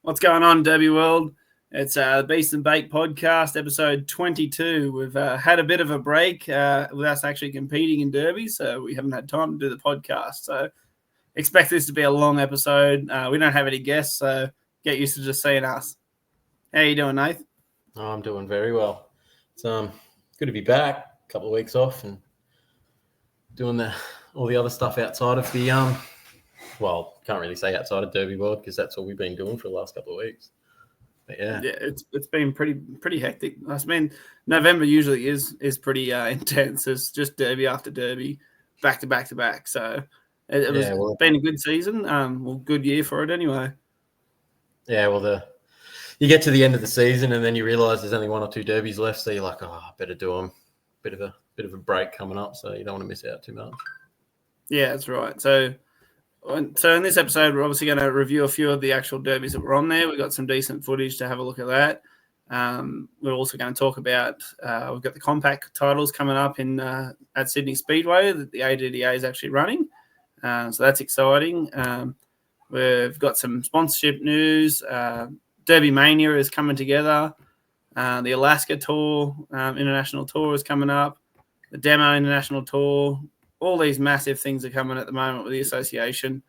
What's going on, Derby World? It's the Beast and Bake podcast, episode 22. We've had a bit of a break with us actually competing in Derby, so we haven't had time to do the podcast. So expect this to be a long episode. We don't have any guests, so get used to just seeing us. How you doing, Nath? Oh, I'm doing very well. It's good to be back. A couple of weeks off and doing all the other stuff outside of the well, can't really say outside of Derby World because that's all we've been doing for the last couple of weeks. But yeah, it's been pretty hectic. I mean, November usually is pretty intense. It's just Derby after Derby, back to back to back. So it's been a good season. Good year for it anyway. Yeah, well, you get to the end of the season and then you realise there's only one or two derbies left, so you're like, oh, I better do them. Bit of a break coming up, so you don't want to miss out too much. Yeah, that's right. So in this episode, we're obviously going to review a few of the actual derbies that were on there. We've got some decent footage to have a look at that. We're also going to talk about we've got the compact titles coming up in at Sydney Speedway that the ADDA is actually running. So that's exciting. We've got some sponsorship news. DerbyMania is coming together. The Alaska Tour, International Tour is coming up. The Demo International Tour. All these massive things are coming at the moment with the association,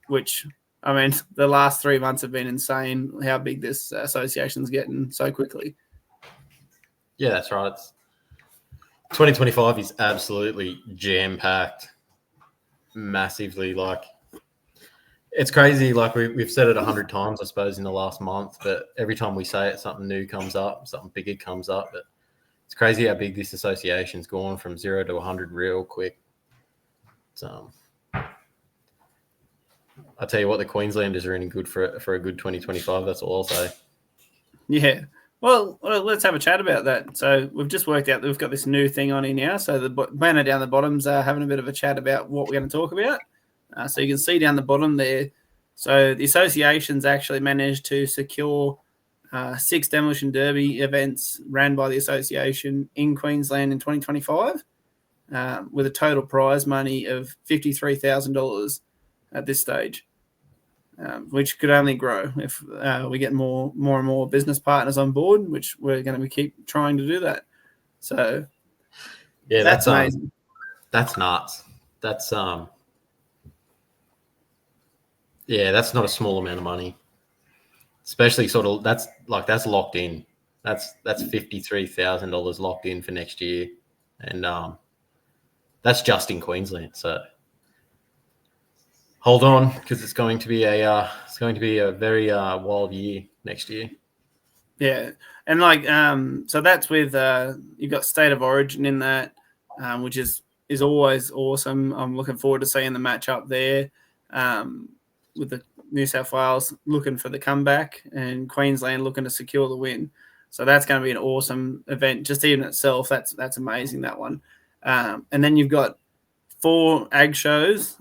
which, I mean, the last 3 months have been insane how big this association's getting so quickly. Yeah, that's right. 2025 is absolutely jam-packed, massively. Like, it's crazy. Like, we've said it 100 times, I suppose, in the last month, but every time we say it, something new comes up, something bigger comes up. But it's crazy how big this association's gone from 0 to 100 real quick. So, I tell you what, the Queenslanders are in good for a good 2025. That's all I'll say. Yeah. Well, let's have a chat about that. So we've just worked out that we've got this new thing on here now. So the banner down the bottom's having a bit of a chat about what we're going to talk about. So you can see down the bottom there. So the association's actually managed to secure 6 Demolition Derby events ran by the association in Queensland in 2025 with a total prize money of $53,000 at this stage, which could only grow if we get more and more business partners on board, which we're going to keep trying to do that. So yeah, that's amazing. That's nuts. That's yeah, that's not a small amount of money. Especially sort of that's locked in. That's $53,000 locked in for next year, and that's just in Queensland. So hold on, because it's going to be a very wild year next year. Yeah, and so that's with you've got State of Origin in that, which is always awesome. I'm looking forward to seeing the match up there with the New South Wales looking for the comeback and Queensland looking to secure the win. So that's going to be an awesome event just even itself. That's amazing, that one. And then you've got 4 ag shows,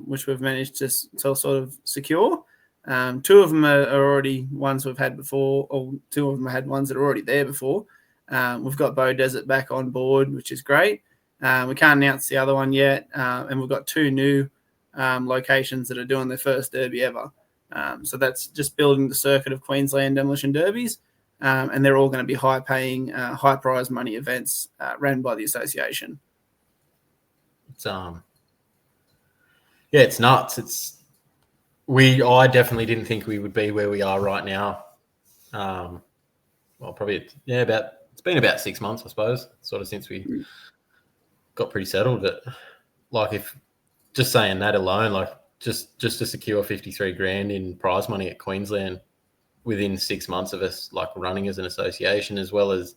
which we've managed to sort of secure. 2 of them are already ones we've had before, or 2 of them had ones that are already there before. We've got Bow Desert back on board, which is great. We can't announce the other one yet. And we've got 2 new locations that are doing their first derby ever. So that's just building the circuit of Queensland Demolition Derbies. And they're all going to be high-paying, high-prize money events ran by the association. It's it's nuts. I definitely didn't think we would be where we are right now. Well, probably it's been about 6 months, I suppose, sort of since we got pretty settled. But like, if just saying that alone, like just to secure 53 grand in prize money at Queensland within 6 months of us like running as an association, as well as,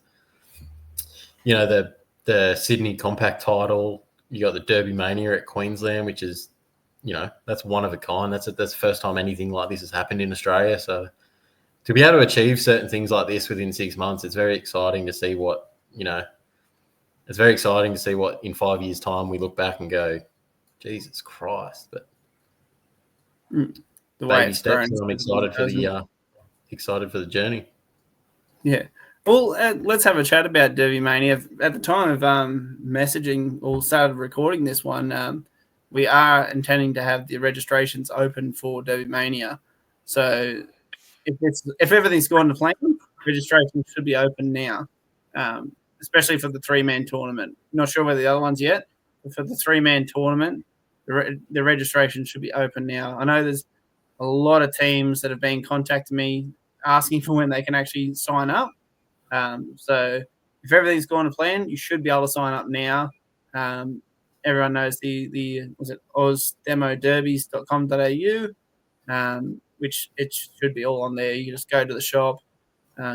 you know, the Sydney compact title. You got the DerbyMania at Queensland, which is, you know, that's one of a kind. That's the first time anything like this has happened in Australia. So to be able to achieve certain things like this within 6 months, it's very exciting to see what, you know, it's very exciting to see what in 5 years' time we look back and go, Jesus Christ. But the way baby steps, and I'm excited for the journey. Yeah. Well, let's have a chat about DerbyMania. At the time of messaging or started recording this one, we are intending to have the registrations open for DerbyMania. So if everything's gone to plan, registration should be open now, especially for the 3-man tournament. Not sure where the other ones yet, but for the 3-man tournament, the registration should be open now. I know there's a lot of teams that have been contacting me asking for when they can actually sign up. So if everything's gone to plan, you should be able to sign up now. Everyone knows the was it ausdemoderbies.com.au, which it should be all on there. You just go to the shop,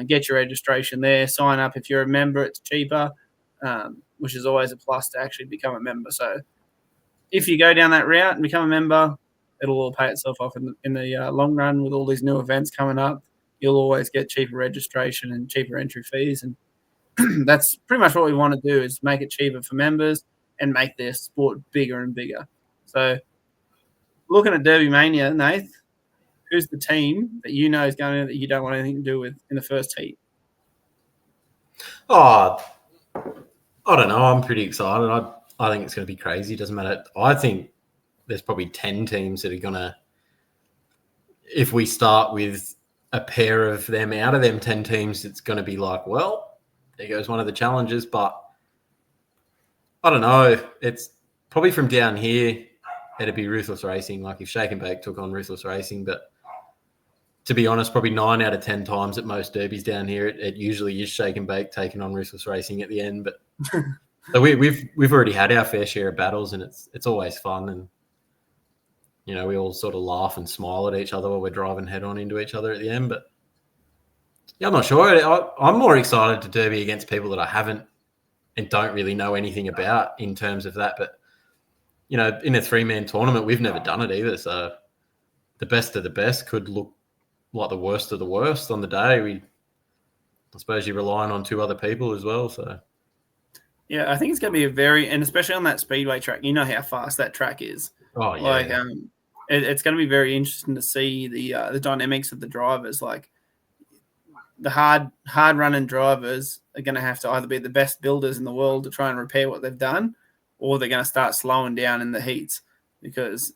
get your registration there, sign up. If you're a member, it's cheaper, which is always a plus to actually become a member. So if you go down that route and become a member, it'll all pay itself off in the long run. With all these new events coming up, you'll always get cheaper registration and cheaper entry fees. And that's pretty much what we want to do, is make it cheaper for members and make their sport bigger and bigger. So looking at DerbyMania, Nath, who's the team that you know is going in that you don't want anything to do with in the first heat? Oh, I don't know. I'm pretty excited. I think it's going to be crazy. Doesn't matter. I think there's probably 10 teams that are going to, if we start with a pair of them out of them 10 teams, it's going to be like, well, there goes one of the challenges. But I don't know. It's probably from down here, it'd be Ruthless Racing. Like if Shake and Bake took on Ruthless Racing. But to be honest, probably 9 out of 10 times at most derbies down here, it usually is Shake and Bake taking on Ruthless Racing at the end. But so we've already had our fair share of battles, and it's always fun. And you know, we all sort of laugh and smile at each other while we're driving head on into each other at the end. But yeah, I'm not sure. I'm more excited to derby against people that I haven't and don't really know anything about in terms of that. But you know, in a 3-man tournament, we've never done it either. So the best of the best could look like the worst of the worst on the day. I suppose you're relying on 2 other people as well. So yeah, I think it's going to be and especially on that speedway track, you know how fast that track is. Oh yeah. It's going to be very interesting to see the dynamics of the drivers. Like the hard running drivers are going to have to either be the best builders in the world to try and repair what they've done, or they're going to start slowing down in the heats, because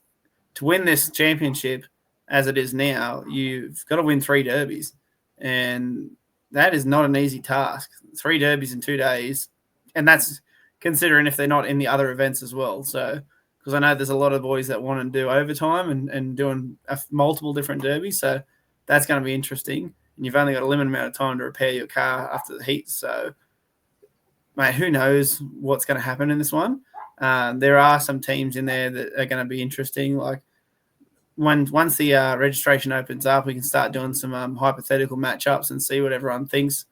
to win this championship as it is now, you've got to win 3 derbies, and that is not an easy task. 3 derbies in 2 days, and that's considering if they're not in the other events as well. So because I know there's a lot of boys that want to do overtime and doing multiple different derbies. So that's going to be interesting. And you've only got a limited amount of time to repair your car after the heat. So, mate, who knows what's going to happen in this one? There are some teams in there that are going to be interesting. Like once the registration opens up, we can start doing some hypothetical matchups and see what everyone thinks.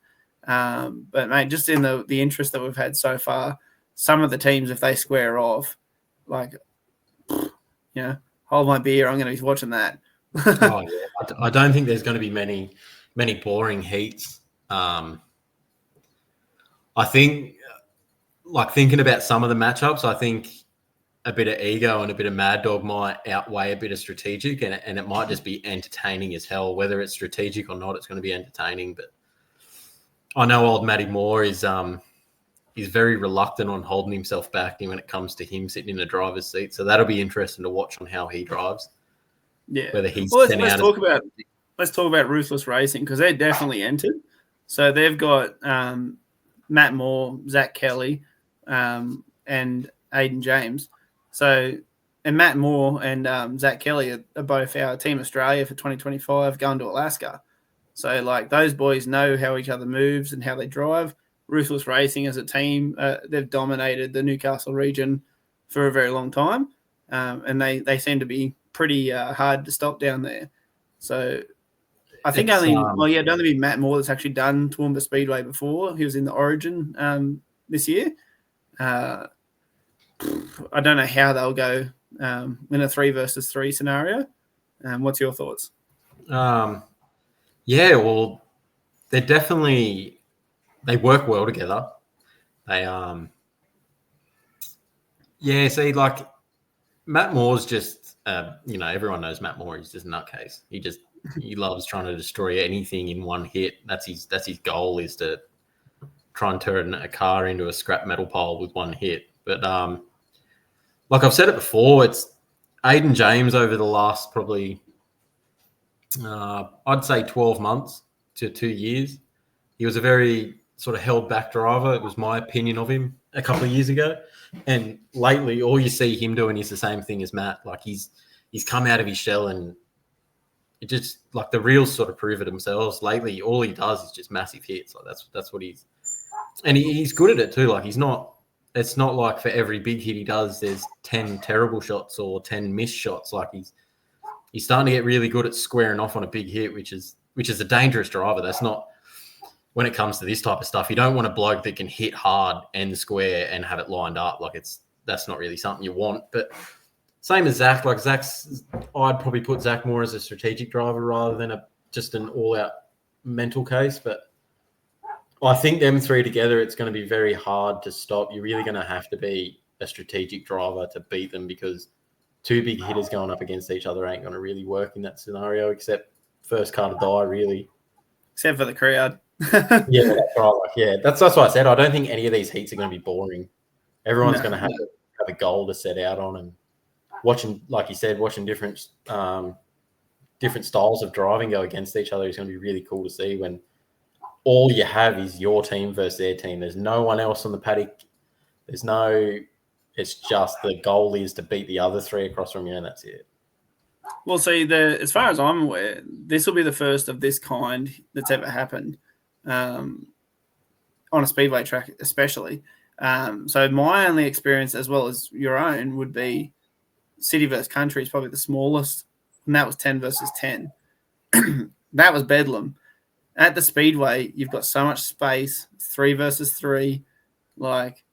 But, mate, just in the interest that we've had so far, some of the teams, if they square off, like, you know, hold my beer, I'm going to be watching that. Oh, yeah. I don't think there's going to be many boring heats. I think, like, thinking about some of the matchups, I think a bit of ego and a bit of mad dog might outweigh a bit of strategic, and it might just be entertaining as hell. Whether it's strategic or not, it's going to be entertaining. But I know old Matty Moore is very reluctant on holding himself back when it comes to him sitting in the driver's seat. So that'll be interesting to watch on how he drives. Yeah. Whether he's let's talk about Ruthless Racing, because they're definitely entered. So they've got Matt Moore, Zach Kelly, and Aiden James. So, and Matt Moore and Zach Kelly are both our Team Australia for 2025 going to Alaska. So, like, those boys know how each other moves and how they drive. Ruthless Racing as a team, they've dominated the Newcastle region for a very long time, and they seem to be pretty hard to stop down there. So I think it'd only be Matt Moore that's actually done Toowoomba Speedway before. He was in the Origin this year. I don't know how they'll go in a 3 versus 3 scenario. What's your thoughts? Yeah, well, they work well together. They see, like, Matt Moore's just everyone knows Matt Moore. He's just a nutcase. He loves trying to destroy anything in one hit. That's his goal, is to try and turn a car into a scrap metal pile with one hit. But like I've said it before, it's Aiden James over the last probably I'd say 12 months to 2 years. He was a very sort of held back driver. It was my opinion of him a couple of years ago. And lately, all you see him doing is the same thing as Matt. Like he's come out of his shell, and it just like the reels sort of prove it themselves. Lately, all he does is just massive hits. Like that's what he's, and he's good at it too. Like it's not like for every big hit he does, there's 10 terrible shots or 10 missed shots. Like he's starting to get really good at squaring off on a big hit, which is a dangerous driver. That's not, when it comes to this type of stuff, you don't want a bloke that can hit hard and square and have it lined up. Like that's not really something you want. But same as Zach. Like I'd probably put Zach more as a strategic driver rather than just an all-out mental case. But I think them three together, it's going to be very hard to stop. You're really going to have to be a strategic driver to beat them, because two big hitters going up against each other ain't going to really work in that scenario, except first car to die, really. Except for the crowd. Yeah, that's right. Like, that's what I said. I don't think any of these heats are going to be boring. Everyone's going to have a goal to set out on, and watching, like you said, different styles of driving go against each other is going to be really cool to see, when all you have is your team versus their team. There's no one else on the paddock. It's just the goal is to beat the other three across from you, and that's it. Well, see, as far as I'm aware, this will be the first of this kind that's ever happened on a speedway track, especially. So my only experience, as well as your own, would be city versus country is probably the smallest, and that was 10 versus 10. That was bedlam. At the speedway, you've got so much space, 3 versus 3, like.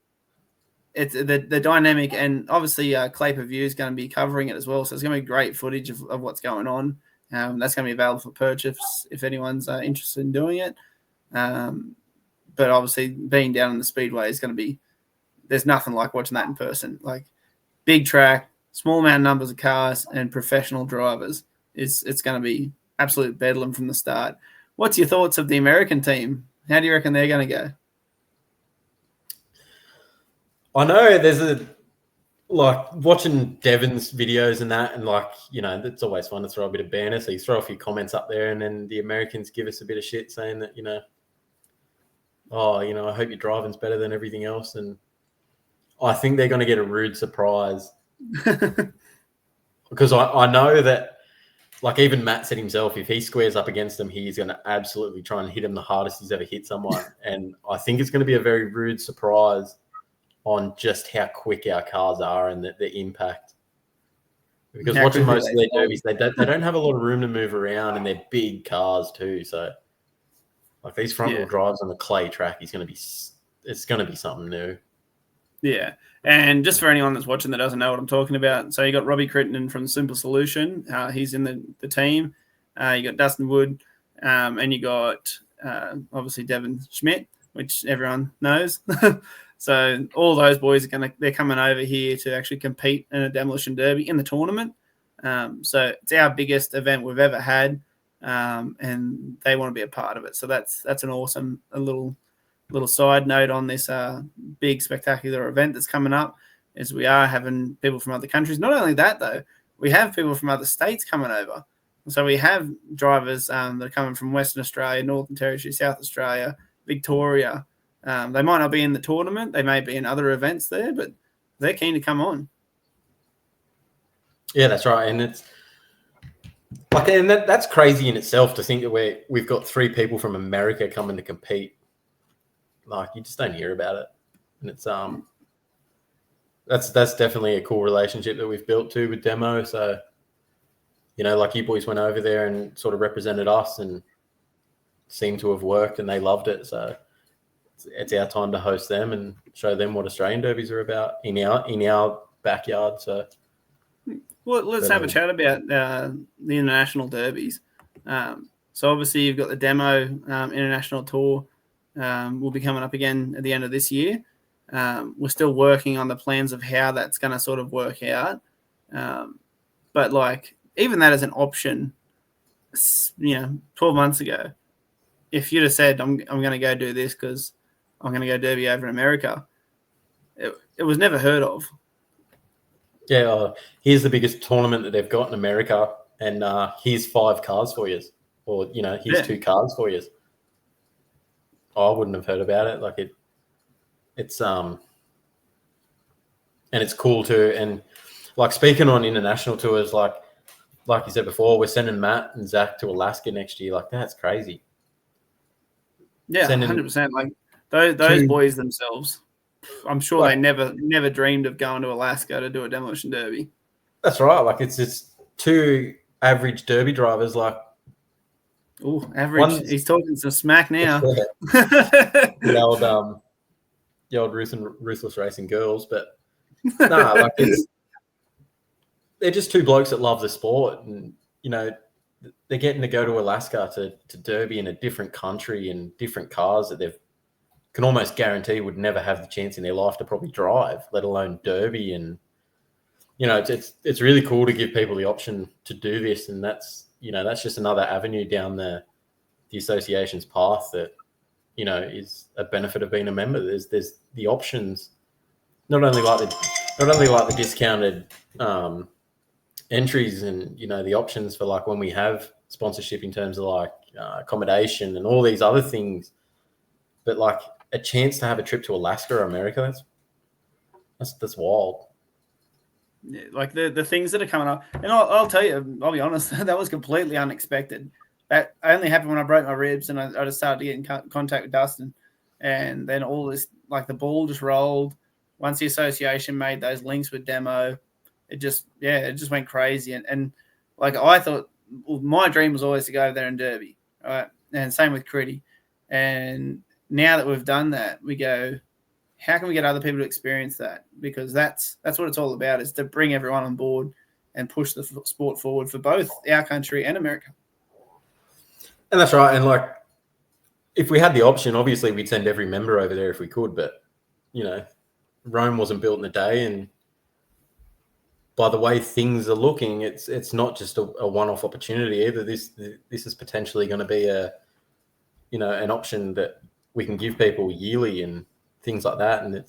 It's the dynamic, and obviously Clay Per View is going to be covering it as well, so it's going to be great footage of what's going on. That's going to be available for purchase if anyone's interested in doing it. But obviously being down in the speedway is going to be, there's nothing like watching that in person. Like big track, small amount of numbers of cars, and professional drivers. It's going to be absolute bedlam from the start. What's your thoughts of the American team? How do you reckon they're going to go? I know there's watching Devon's videos and that, and it's always fun to throw a bit of banner. So you throw a few comments up there, and then the Americans give us a bit of shit saying that, I hope your driving's better than everything else. And I think they're going to get a rude surprise because I know that, like even Matt said himself, if he squares up against them, he's going to absolutely try and hit him the hardest he's ever hit someone. And I think it's going to be a very rude surprise on just how quick our cars are and the impact. Because watching most of their derbies, they don't have a lot of room to move around, and they're big cars too. So, like these front wheel drives on the clay track it's going to be something new. Yeah. And just for anyone that's watching that doesn't know what I'm talking about, so you got Robbie Crittenden from Simple Solution. He's in the team. You got Dustin Wood, and you got obviously Devon Schmidt, which everyone knows. So all those boys they're coming over here to actually compete in a demolition derby in the tournament. So it's our biggest event we've ever had, and they want to be a part of it. So that's an awesome little side note on this big spectacular event that's coming up, is we are having people from other countries. Not only that though, we have people from other states coming over. So we have drivers that are coming from Western Australia, Northern Territory, South Australia, Victoria. They might not be in the tournament. They may be in other events there, but they're keen to come on. Yeah, that's right. And it's like, and that's crazy in itself to think that we've got 3 people from America coming to compete. Like, you just don't hear about it. And it's that's definitely a cool relationship that we've built too with Demo. So, like you boys went over there and sort of represented us and seemed to have worked, and they loved it. So it's our time to host them and show them what Australian derbies are about in our backyard. So, well, let's have a chat about the international derbies. So obviously you've got the Demo International Tour. Will be coming up again at the end of this year. We're still working on the plans of how that's going to sort of work out. But like even that as an option, 12 months ago, if you'd have said I'm going to go do this because I'm going to go derby over in America, it was never heard of. Yeah, here's the biggest tournament that they've got in America. and here's 5 cars for you, or here's 2 cars for you. I wouldn't have heard about it. Like it's and it's cool too. And like speaking on international tours, like you said before, we're sending Matt and Zach to Alaska next year. Like that's crazy. Yeah, 100%. Like those boys themselves, I'm sure they never dreamed of going to Alaska to do a demolition derby. That's right. Like it's 2 average derby drivers. Like, oh, average. He's talking some smack now. the old ruthless racing girls, but nah, like they're just 2 blokes that love the sport, and they're getting to go to Alaska to derby in a different country and different cars that they can almost guarantee would never have the chance in their life to probably drive, let alone derby. And it's really cool to give people the option to do this, and that's just another avenue down the association's path that is a benefit of being a member. There's the options, not only like the discounted entries and the options for like when we have sponsorship in terms of like accommodation and all these other things, but like a chance to have a trip to Alaska or America, that's wild. Yeah, like the things that are coming up, and I'll tell you, I'll be honest, that was completely unexpected. That only happened when I broke my ribs and I just started to get in contact with Dustin, and then all this, like the ball just rolled. Once the association made those links with Demo, it just went crazy. And like I thought, my dream was always to go over there and derby, right? And same with Critty. And now that we've done that, we go, how can we get other people to experience that? Because that's what it's all about, is to bring everyone on board and push the sport forward for both our country and America. And that's right. And like, if we had the option, obviously we'd send every member over there if we could, but Rome wasn't built in a day, and by the way things are looking, it's not just a one-off opportunity either. This is potentially going to be an option that we can give people yearly and things like that. And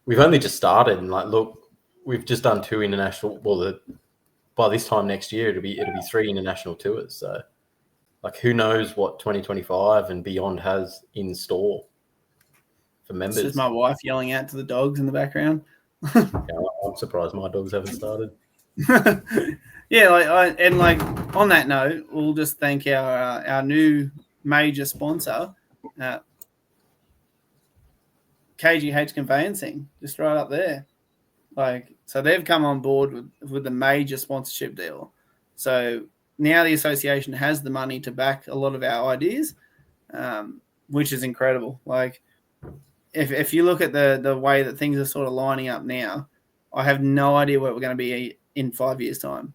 we've only just started, and like, look, we've just done 2 international. Well, by this time next year, it'll be 3 international tours. So, like, who knows what 2025 and beyond has in store for members? This is my wife yelling out to the dogs in the background. Yeah, I'm surprised my dogs haven't started. Yeah, on that note, we'll just thank our new major sponsor, KGH Conveyancing, just right up there. Like, so they've come on board with the major sponsorship deal. So now the association has the money to back a lot of our ideas, which is incredible. Like, if you look at the way that things are sort of lining up now, I have no idea where we're going to be in 5 years' time.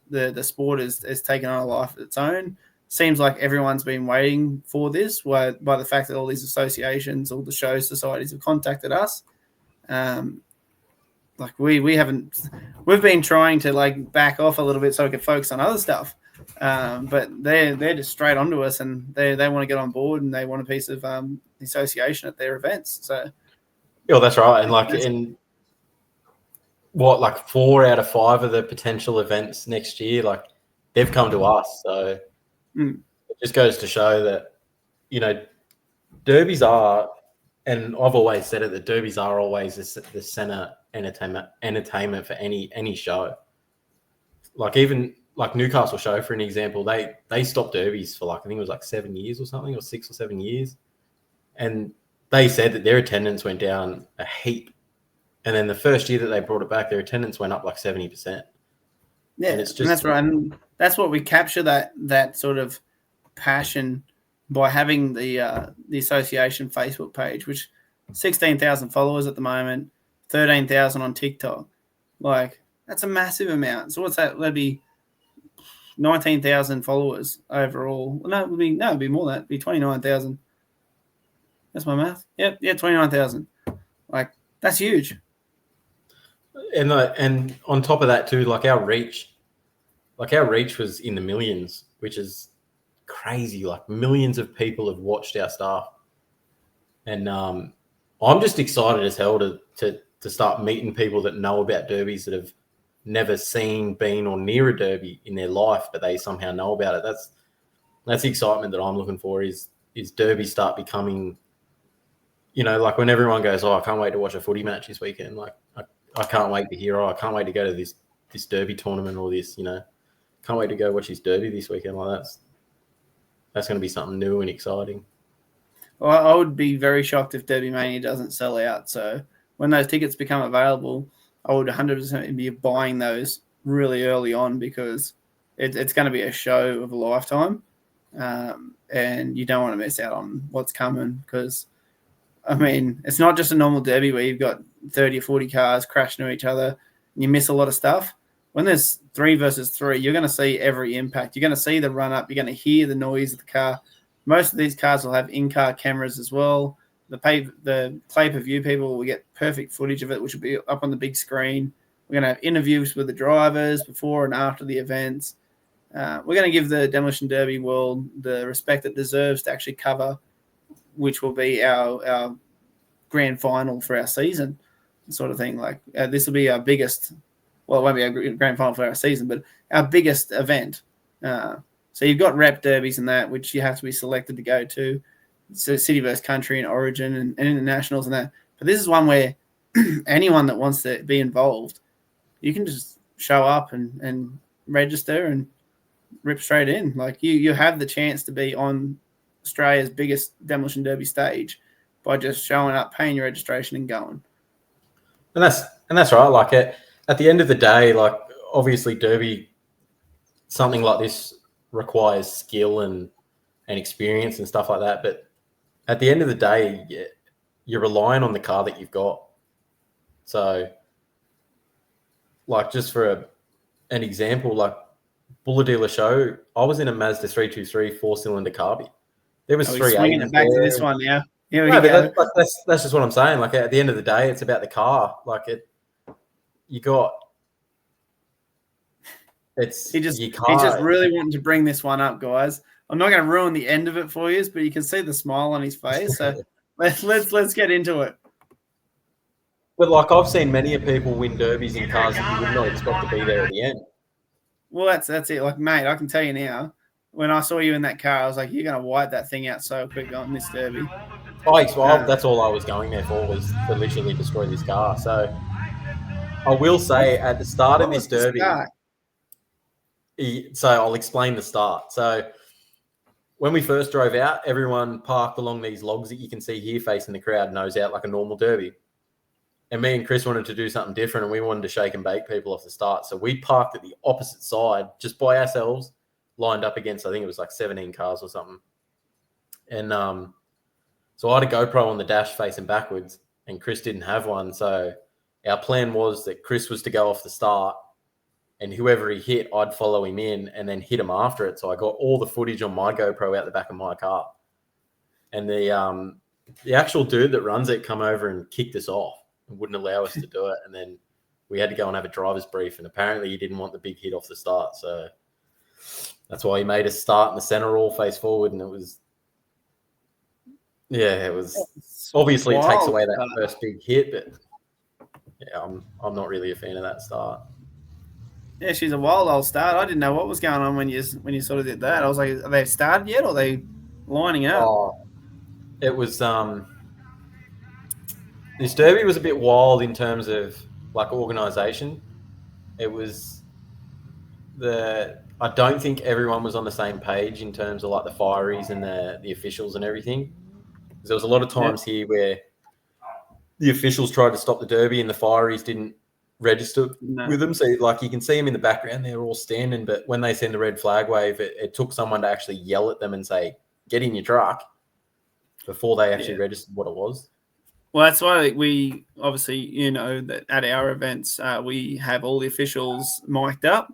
The sport has taken on a life of its own. Seems like everyone's been waiting for this, by the fact that all these associations, all the show societies have contacted us. Like we've been trying to like back off a little bit so we can focus on other stuff. But they're just straight onto us, and they want to get on board, and they want a piece of the association at their events. So, yeah, that's right. And like in like 4 out of 5 of the potential events next year, like they've come to us. So it just goes to show that derbies are, and I've always said it, that derbies are always the center entertainment for any show. Like even like Newcastle show, for an example, they stopped derbies for like, I think it was like 7 years or something, or 6 or 7 years. And they said that their attendance went down a heap. And then the first year that they brought it back, their attendance went up like 70%. Yeah, and that's right. And that's what we capture, that sort of passion by having the association Facebook page, which 16,000 followers at the moment, 13,000 on TikTok. Like, that's a massive amount. So what's that? That'd be 19,000 followers overall. No, it'd be more than that. It'd be 29,000. That's my math. Yep, 29,000. Like, that's huge. And on top of that too, like our reach was in the millions, which is crazy. Like millions of people have watched our stuff, and I'm just excited as hell to start meeting people that know about derbies, that have never seen, been, or near a derby in their life, but they somehow know about it. That's the excitement that I'm looking for. Is derby start becoming, like when everyone goes, oh, I can't wait to watch a footy match this weekend. Like I can't wait to hear, oh, I can't wait to go to this derby tournament or this, can't wait to go watch this derby this weekend. Like that's going to be something new and exciting. Well, I would be very shocked if DerbyMania doesn't sell out. So when those tickets become available, I would 100% be buying those really early on, because it's going to be a show of a lifetime. And you don't want to miss out on what's coming, because, I mean, it's not just a normal derby where you've got 30 or 40 cars crashing into each other and you miss a lot of stuff. When there's 3 versus 3, you're going to see every impact. You're going to see the run-up. You're going to hear the noise of the car. Most of these cars will have in-car cameras as well. The pay-per-view people will get perfect footage of it, which will be up on the big screen. We're going to have interviews with the drivers before and after the events. We're going to give the Demolition Derby world the respect it deserves to actually cover, which will be our grand final for our season, sort of thing. Like this will be our biggest. Well, it won't be our grand final for our season, but our biggest event. So you've got rep derbies and that, which you have to be selected to go to. So city versus country and origin and internationals and that. But this is one where anyone that wants to be involved, you can just show up and register and rip straight in. Like you have the chance to be on Australia's biggest Demolition Derby stage by just showing up, paying your registration and going. And that's right. Like at the end of the day, like obviously derby, something like this requires skill and experience and stuff like that. But at the end of the day, you're relying on the car that you've got. So like just for an example, like Buller Dealer Show, I was in a Mazda 323 4-cylinder carby. There was 380s. Swinging it back to this one now. Here we go. That's just what I'm saying. Like at the end of the day, it's about the car. Like he just really wanting to bring this one up, guys. I'm not going to ruin the end of it for you, but you can see the smile on his face. So let's get into it. But like I've seen many of people win derbies in cars that you would not expect to be there at the end. Well, that's it. Like, mate, I can tell you now, when I saw you in that car, I was like, you're going to wipe that thing out so quick on this derby. That's all I was going there for, was to literally destroy this car. So I will say at the start of this derby, so I'll explain the start. So when we first drove out, everyone parked along these logs that you can see here facing the crowd, nose out like a normal derby. And me and Chris wanted to do something different, and we wanted to shake and bake people off the start. So we parked at the opposite side, just by ourselves, lined up against, I think it was like 17 cars or something. And so I had a GoPro on the dash facing backwards, and Chris didn't have one. So our plan was that Chris was to go off the start, and whoever he hit, I'd follow him in and then hit him after it. So I got all the footage on my GoPro out the back of my car. And the actual dude that runs it come over and kicked us off and wouldn't allow us to do it. And then we had to go and have a driver's brief. And apparently he didn't want the big hit off the start. So that's why he made us start in the center all face forward. And it was obviously it takes away that first big hit, but yeah, I'm not really a fan of that start. Yeah, she's a wild old start. I didn't know what was going on when you sort of did that. I was like, are they started yet, or are they lining up? Oh, it was this derby was a bit wild in terms of like organisation. It was I don't think everyone was on the same page in terms of like the fireys and the officials and everything. There was a lot of times here where the officials tried to stop the derby and the fireys didn't register with them. So like you can see them in the background, they're all standing, but when they send the red flag wave, it took someone to actually yell at them and say, get in your truck, before they actually registered what it was. Well, that's why we obviously, that at our events, we have all the officials mic'd up.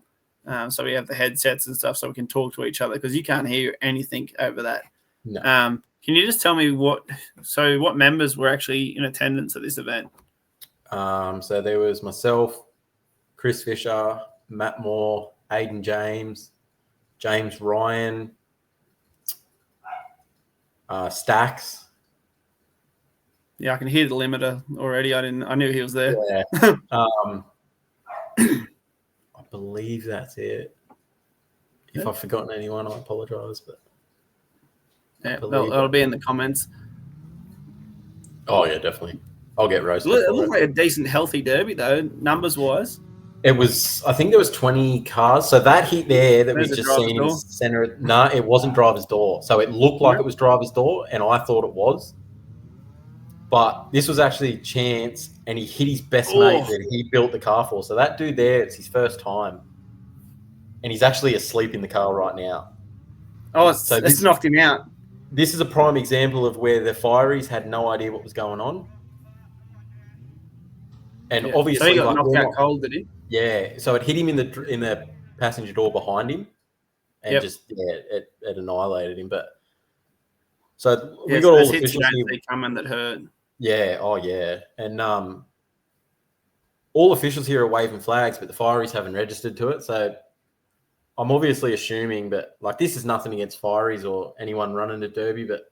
So we have the headsets and stuff so we can talk to each other, because you can't hear anything over that. No. Can you just tell me what members were actually in attendance at this event? So there was myself, Chris Fisher, Matt Moore, Aidan James, James Ryan, Stacks. Yeah, I can hear the limiter already. I knew he was there. Yeah. believe that's it. If I've forgotten anyone, I apologise. But it'll be in the comments. Oh yeah, definitely. I'll get roasted. It looked like a decent, healthy derby though, numbers wise. It was. I think there was 20 cars. So that hit there that we've just seen in center. No, it wasn't driver's door. So it looked like it was driver's door, and I thought it was. But this was actually Chance, and he hit his best mate that he built the car for. So that dude there, it's his first time, and he's actually asleep in the car right now. Oh, it's knocked him out. This is a prime example of where the fireys had no idea what was going on. And obviously, so he got knocked out cold, did he? Yeah. So it hit him in the passenger door behind him, and it annihilated him. But so we got all the officials here coming that hurt. Yeah. Oh yeah. And all officials here are waving flags, but the fireys haven't registered to it. So I'm obviously assuming, but like this is nothing against fireys or anyone running a derby, but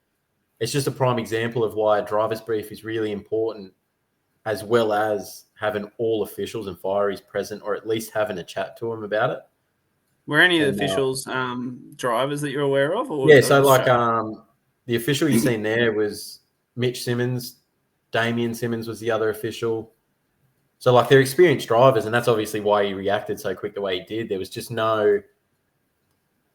it's just a prime example of why a driver's brief is really important, as well as having all officials and fireys present, or at least having a chat to them about it. Were any of the officials drivers that you're aware of? Or so like the official you've seen there was Mitch Simmons, Damien Simmons was the other official. So like they're experienced drivers, and that's obviously why he reacted so quick the way he did. There was just no...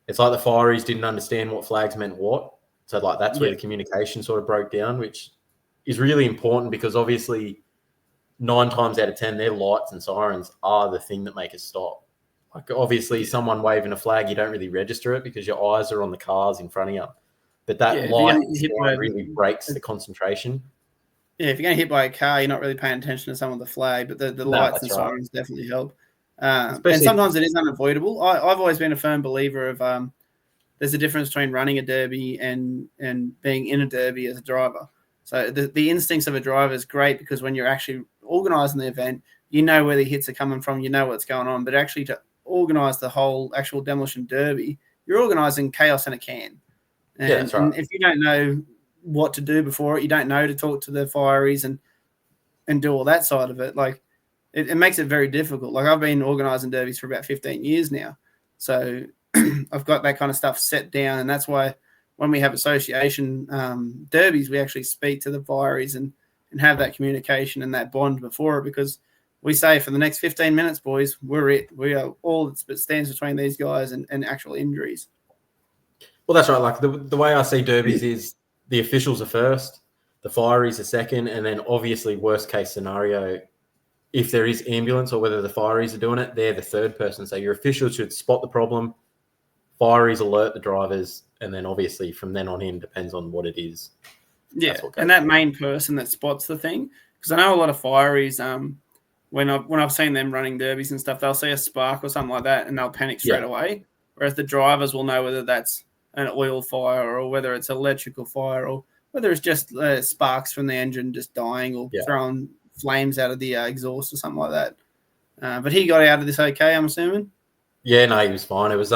It's like the fireys didn't understand what flags meant what. So like that's where the communication sort of broke down, which is really important because obviously 9 times out of 10, their lights and sirens are the thing that make us stop. Like obviously someone waving a flag, you don't really register it because your eyes are on the cars in front of you. But that light really breaks the concentration. Yeah, if you're getting hit by a car, you're not really paying attention to some of the flag, but the lights and sirens definitely help. And sometimes it is unavoidable. I've always been a firm believer of there's a difference between running a derby and being in a derby as a driver. So the instincts of a driver is great because when you're actually organising the event, you know where the hits are coming from, you know what's going on. But actually to organise the whole actual demolition derby, you're organising chaos in a can. And, that's right. And if you don't know what to do before it, you don't know to talk to the fireys and do all that side of it, like it makes it very difficult. Like I've been organising derbies for about 15 years now. So I've got that kind of stuff set down, and that's why when we have association derbies, we actually speak to the fireys and have that communication and that bond before it, because we say for the next 15 minutes, boys, we're it. We are all that stands between these guys and actual injuries. Well, that's right. Like the way I see derbies is the officials are first, the fireys are second, and then obviously worst case scenario, if there is ambulance or whether the fireys are doing it, they're the third person. So your officials should spot the problem, fireys alert the drivers, and then obviously from then on in depends on what it is. Yeah, and that main person that spots the thing, because I know a lot of fireys, when I've seen them running derbies and stuff, they'll see a spark or something like that and they'll panic straight away, whereas the drivers will know whether that's an oil fire or whether it's electrical fire or whether it's just sparks from the engine just dying or throwing flames out of the exhaust or something like that. But he got out of this okay, I'm assuming? Yeah, no, he was fine. It was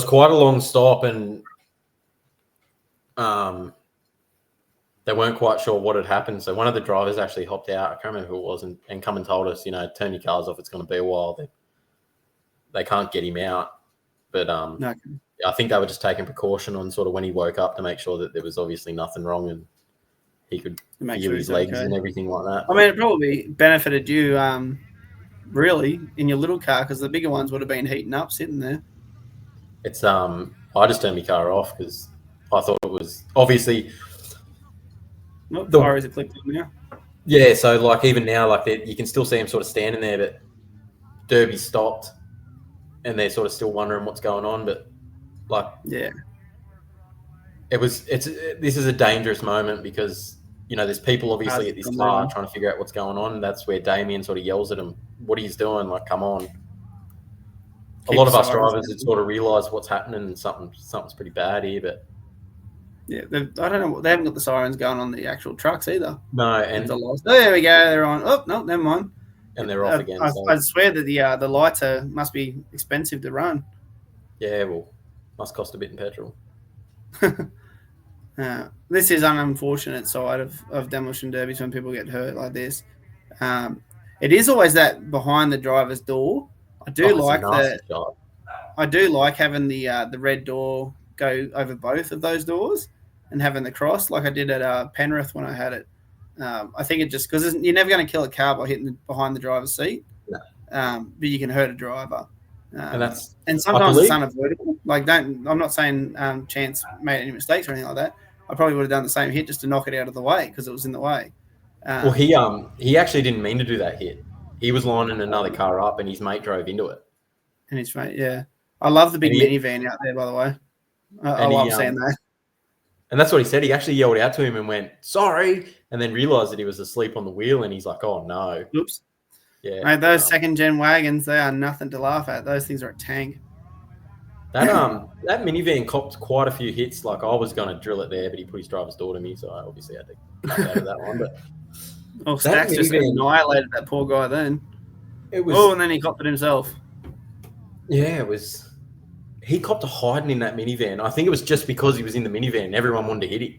quite a long stop, and they weren't quite sure what had happened. So one of the drivers actually hopped out. I can't remember who it was, and come and told us, turn your cars off. It's going to be a while. They can't get him out. But no. I think they were just taking precaution on sort of when he woke up to make sure that there was obviously nothing wrong and he could feel his legs and everything like that. I mean, it probably benefited you really in your little car, because the bigger ones would have been heating up sitting there. It's I just turned my car off because I thought it was obviously the fires are clicked on now. Yeah, so like even now, like you can still see them sort of standing there, but Derby stopped and they're sort of still wondering what's going on. But like, this is a dangerous moment because there's people obviously at this car trying to figure out what's going on. And that's where Damien sort of yells at him, "What are you doing? Like, come on!" A lot of us drivers had sort of realised what's happening and something's pretty bad here, but I don't know. They haven't got the sirens going on the actual trucks either. No, and there we go. They're on. Oh no, never mind. And they're off again. I swear that the lights must be expensive to run. Yeah, well, must cost a bit in petrol. This is an unfortunate side of demolition derbies when people get hurt like this. It is always that behind the driver's door I do it's like a nasty that. shot. I do like having the red door go over both of those doors and having the cross, like I did at Penrith when I had it. I think it just because you're never going to kill a car by hitting behind the driver's seat, No. but you can hurt a driver. And I sometimes it's believe, unavoidable. Like, I'm not saying Chance made any mistakes or anything like that. I probably would have done the same hit just to knock it out of the way because it was in the way. well, he actually didn't mean to do that hit. He was lining another car up, and his mate drove into it. And his mate, yeah. I love the big minivan out there, by the way. I love seeing that. And that's what he said. He actually yelled out to him and went, "Sorry," and then realised that he was asleep on the wheel, and he's like, "Oh, no." Oops. Yeah. Mate, those second-gen wagons, they are nothing to laugh at. Those things are a tank. That minivan copped quite a few hits. Like, I was going to drill it there, but he put his driver's door to me, so I obviously had to cut out of that one. But Stacks just annihilated that poor guy then. It was. Oh, and then he copped it himself. Yeah, it was. He copped a hiding in that minivan. I think it was just because he was in the minivan. Everyone wanted to hit him.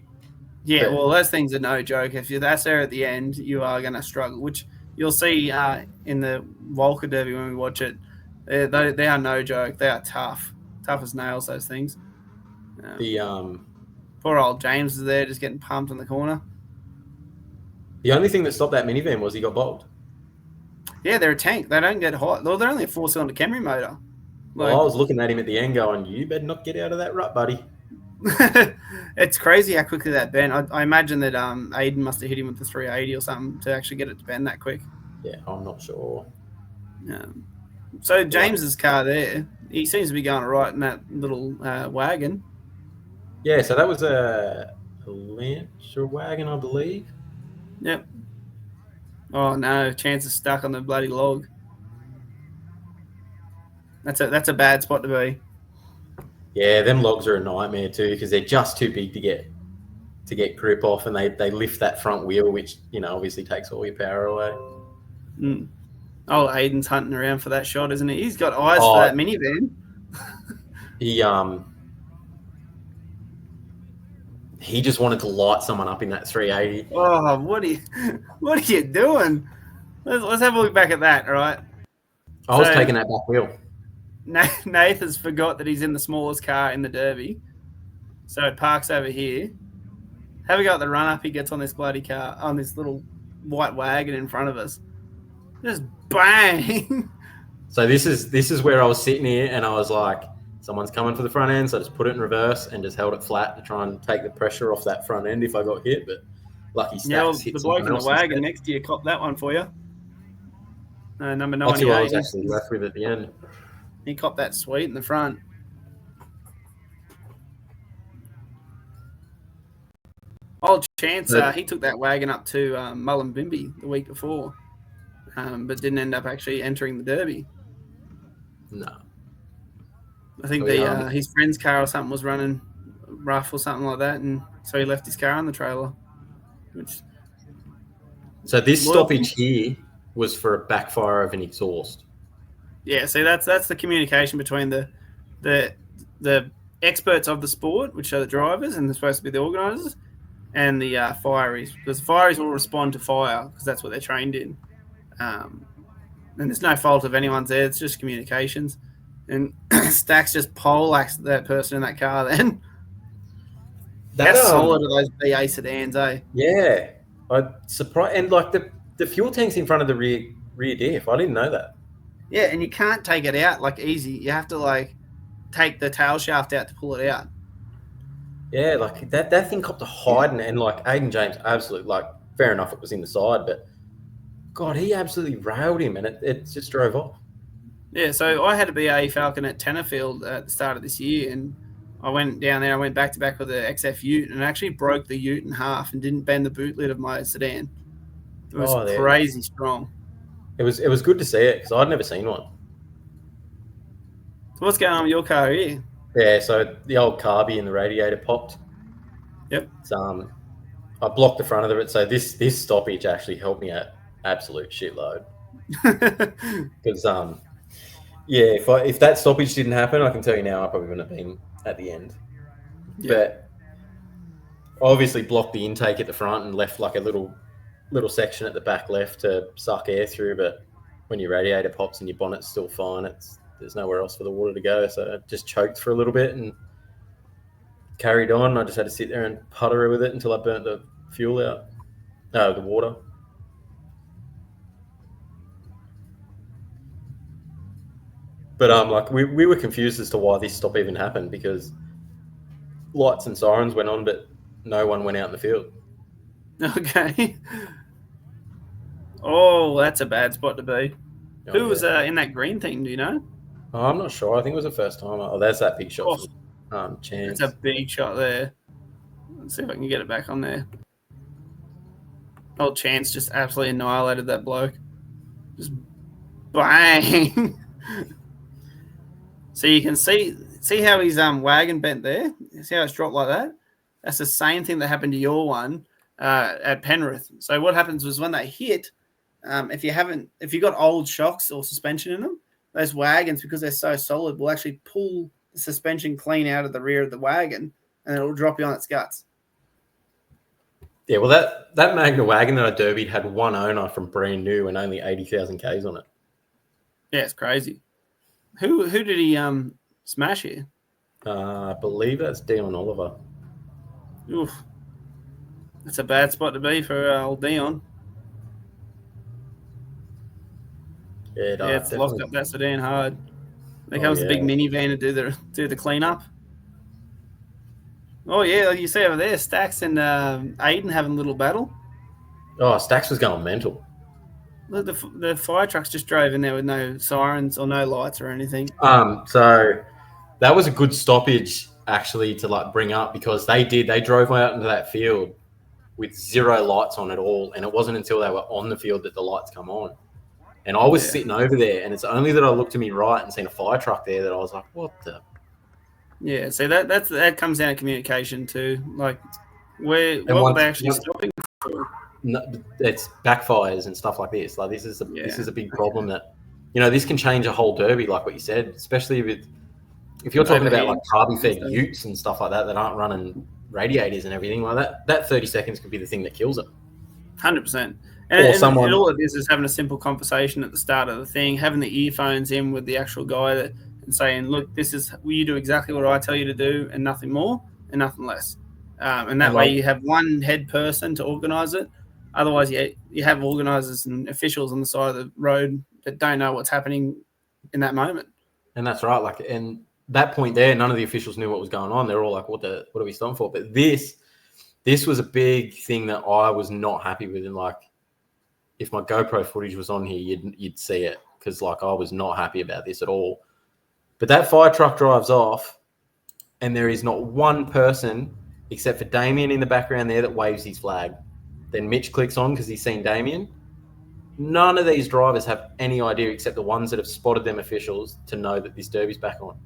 Yeah, well, those things are no joke. If that's there at the end, you are going to struggle, which you'll see in the Walker Derby when we watch it. They are no joke. They are tough as nails, those things. Poor old James is there just getting pumped in the corner. The only thing that stopped that minivan was he got bogged. Yeah, they're a tank. They don't get hot. They're only a 4-cylinder Camry motor. Well, I was looking at him at the end going, "You better not get out of that rut, buddy." It's crazy how quickly that bent. I imagine that Aiden must have hit him with the 380 or something to actually get it to bend that quick. Yeah, I'm not sure. So James's car there, he seems to be going all right in that little wagon. Yeah, so that was a Lancia wagon, I believe. Yep. Oh no, Chance is stuck on the bloody log. That's a bad spot to be. Yeah, them logs are a nightmare too because they're just too big to get grip off, and they lift that front wheel, which obviously takes all your power away. Oh, Aiden's hunting around for that shot, isn't he? He's got eyes for that minivan. He just wanted to light someone up in that 380. Oh, what are you doing? Let's have a look back at that, all right? I was taking that back wheel. Nath has forgot that he's in the smallest car in the Derby. So it parks over here. Have a go at the run-up he gets on this bloody car, on this little white wagon in front of us. Just bang! So this is where I was sitting here and I was like, someone's coming for the front end, so I just put it in reverse and just held it flat to try and take the pressure off that front end if I got hit, but lucky Stacks hit the bloke in the wagon next to you copped that one for you. Number 98. That's who I was actually left with at the end. He copped that sweet in the front. Old Chance, he took that wagon up to Mullumbimby the week before, but didn't end up actually entering the Derby. No. I think his friend's car or something was running rough or something like that, and so he left his car on the trailer. So this stoppage here was for a backfire of an exhaust. Yeah, see, that's the communication between the experts of the sport, which are the drivers and they're supposed to be the organisers, and the fireys, because the fireys will respond to fire because that's what they're trained in. And there's no fault of anyone's there; it's just communications. And Stacks just poleaxed that person in that car. Then how solid are those BA sedans, eh? Yeah, I'm surprised. And like the fuel tank's in front of the rear diff. I didn't know that. Yeah, and you can't take it out like easy. You have to like take the tail shaft out to pull it out. Yeah, like that thing copped a hiding, and like Aiden James, absolutely, like fair enough, it was in the side, but God, he absolutely railed him, and it just drove off. Yeah, so I had a BA Falcon at Tennerfield at the start of this year, and I went down there. I went back to back with the XF Ute, and actually broke the Ute in half, and didn't bend the boot lid of my sedan. It was crazy strong. It was good to see it because I'd never seen one. So what's going on with your car here? Yeah, so the old carby in the radiator popped. Yep. I blocked the front of it, so this stoppage actually helped me at absolute shitload. Because if that stoppage didn't happen, I can tell you now I probably wouldn't have been at the end. Yep. But I obviously blocked the intake at the front and left like a little section at the back left to suck air through, but when your radiator pops and your bonnet's still fine, there's nowhere else for the water to go. So I just choked for a little bit and carried on. I just had to sit there and putter with it until I burnt the fuel out. No, the water. But like we were confused as to why this stop even happened, because lights and sirens went on, but no one went out in the field. Okay. Oh, that's a bad spot to be. Who was in that green thing? Do you know? Oh, I'm not sure. I think it was the first time. Oh, there's that big shot from Chance. It's a big shot there. Let's see if I can get it back on there. Old Chance just absolutely annihilated that bloke. Just bang. So you can see how his wagon bent there? See how it's dropped like that? That's the same thing that happened to your one at Penrith. So what happens was when they hit, if you got old shocks or suspension in them, those wagons, because they're so solid, will actually pull the suspension clean out of the rear of the wagon, and it'll drop you on its guts. Yeah, well, that Magna wagon that I derbied had one owner from brand new and only 80,000 Ks on it. Yeah, it's crazy. Who did he smash here? I believe that's Dion Oliver. Oof. That's a bad spot to be for old Dion. Yeah, it's locked up that sedan hard. There comes the big minivan to do the cleanup. Oh yeah, like you see over there, Stacks and Aiden having a little battle. Oh, Stacks was going mental. Look, the fire trucks just drove in there with no sirens or no lights or anything. So that was a good stoppage actually to like bring up, because they drove out into that field with zero lights on at all, and it wasn't until they were on the field that the lights come on. And I was sitting over there, and it's only that I looked to me right and seen a fire truck there that I was like, "What the?" Yeah, so that comes down to communication too. Like, what were they actually stopping for? No, it's backfires and stuff like this. Like this is a big problem that, this can change a whole derby, like what you said, especially if you're talking about like carbon fed utes and stuff like that aren't running radiators and everything like that. That 30 seconds could be the thing that kills it. 100%. And all it is having a simple conversation at the start of the thing, having the earphones in with the actual guy and saying, look, you do exactly what I tell you to do and nothing more and nothing less. And that way you have one head person to organise it. Otherwise, you have organisers and officials on the side of the road that don't know what's happening in that moment. And that's right. Like, and that point there, none of the officials knew what was going on. They're all like, what are we stopping for? But this was a big thing that I was not happy with. And like, if my GoPro footage was on here, you'd see it, because like I was not happy about this at all. But that fire truck drives off, and there is not one person except for Damien in the background there that waves his flag. Then Mitch clicks on because he's seen Damien. None of these drivers have any idea except the ones that have spotted them officials to know that this derby's back on,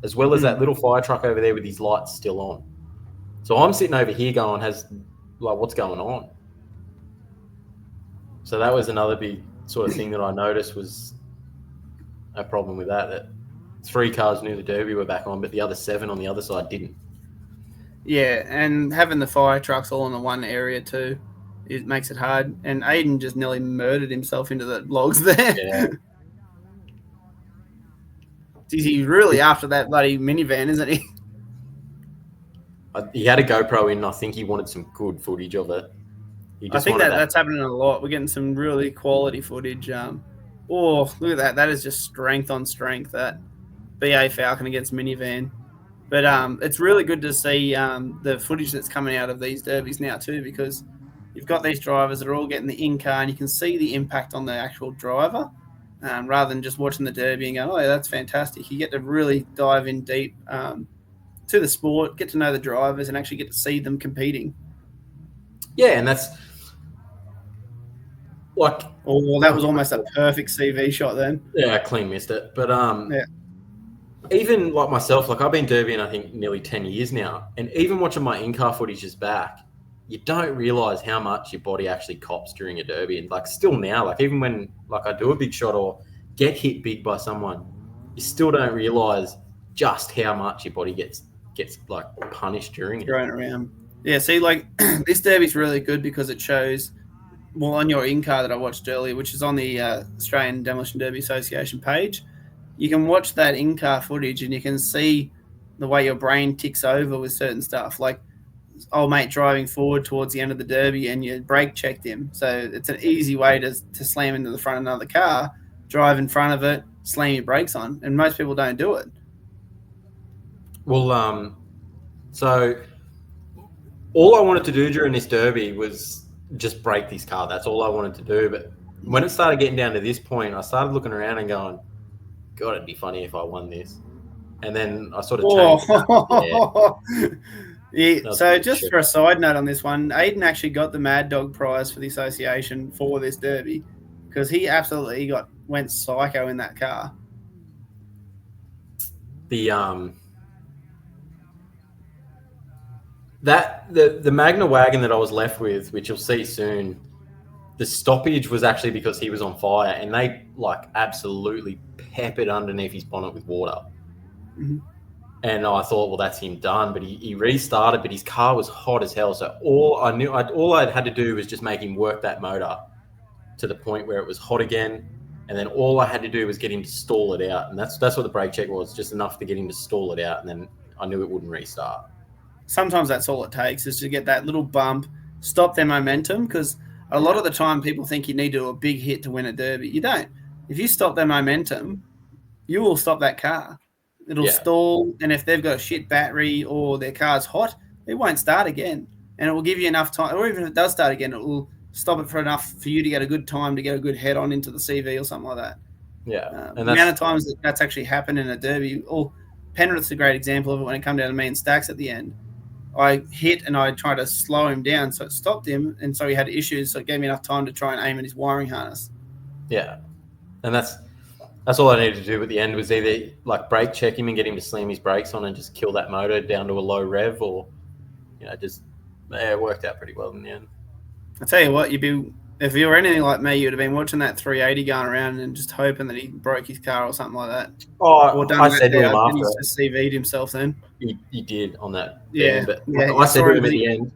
as well as that little fire truck over there with his lights still on. So I'm sitting over here going, what's going on? So that was another big sort of thing that I noticed was a problem with that 3 cars knew the derby were back on, but the other 7 on the other side didn't. Yeah, and having the fire trucks all in the one area too, it makes it hard. And Aiden just nearly murdered himself into the logs there. Yeah. He's really after that bloody minivan, isn't he? He had a GoPro in. I think he wanted some good footage of it. I think that's happening a lot. We're getting some really quality footage. Look at that. That is just strength on strength, that BA Falcon against minivan. But it's really good to see the footage that's coming out of these derbies now too, because you've got these drivers that are all getting the in-car, and you can see the impact on the actual driver rather than just watching the derby and going, oh, yeah, that's fantastic. You get to really dive in deep to the sport, get to know the drivers, and actually get to see them competing. Yeah, and that's like... Oh, that was almost a perfect CV shot then. Yeah, I clean missed it. But even like myself, like I've been derbying, I think, nearly 10 years now. And even watching my in-car footages back, you don't realise how much your body actually cops during a derby. And like still now, like even when like I do a big shot or get hit big by someone, you still don't realise just how much your body gets like punished during it. Thrown around. Yeah, see, like this derby's really good because it shows on your in-car that I watched earlier, which is on the Australian Demolition Derby Association page, you can watch that in-car footage and you can see the way your brain ticks over with certain stuff. Like old mate driving forward towards the end of the Derby and you brake checked him. So it's an easy way to slam into the front of another car, drive in front of it, slam your brakes on. And most people don't do it. Well, so all I wanted to do during this Derby was just break this car. That's all I wanted to do. But when it started getting down to this point, I started looking around and going, God, it'd be funny if I won this. And then I sort of changed. Yeah, so just for a side note on this one, Aiden actually got the Mad Dog prize for the association for this Derby because he absolutely went psycho in that car. The Magna wagon that I was left with, which you'll see soon, the stoppage was actually because he was on fire and they absolutely peppered underneath his bonnet with water. Mm-hmm. And I thought, well, that's him done. But he restarted, but his car was hot as hell. So all I had to do was just make him work that motor to the point where it was hot again. And then all I had to do was get him to stall it out. And that's what the brake check was, just enough to get him to stall it out. And then I knew it wouldn't restart. Sometimes that's all it takes is to get that little bump, stop their momentum. Because a lot of the time people think you need to do a big hit to win a Derby. You don't. If you stop their momentum, you will stop that car. It'll stall, and if they've got a shit battery or their car's hot, it won't start again. And it will give you enough time, or even if it does start again, it will stop it for enough for you to get a good time to get a good head on into the CV or something like that. Yeah. And the amount of times that's actually happened in a Derby, or Penrith's a great example of it when it come down to me and Stacks at the end. I hit and I tried to slow him down, so it stopped him, and so he had issues, so it gave me enough time to try and aim at his wiring harness. Yeah. And that's all I needed to do at the end was either brake check him and get him to slam his brakes on and just kill that motor down to a low rev, or it worked out pretty well in the end. I tell you what, if you were anything like me, you'd have been watching that 380 going around and just hoping that he broke his car or something like that. Oh, I said to him after. He just CV'd himself then. He did on that. Yeah. But I said to him at the end,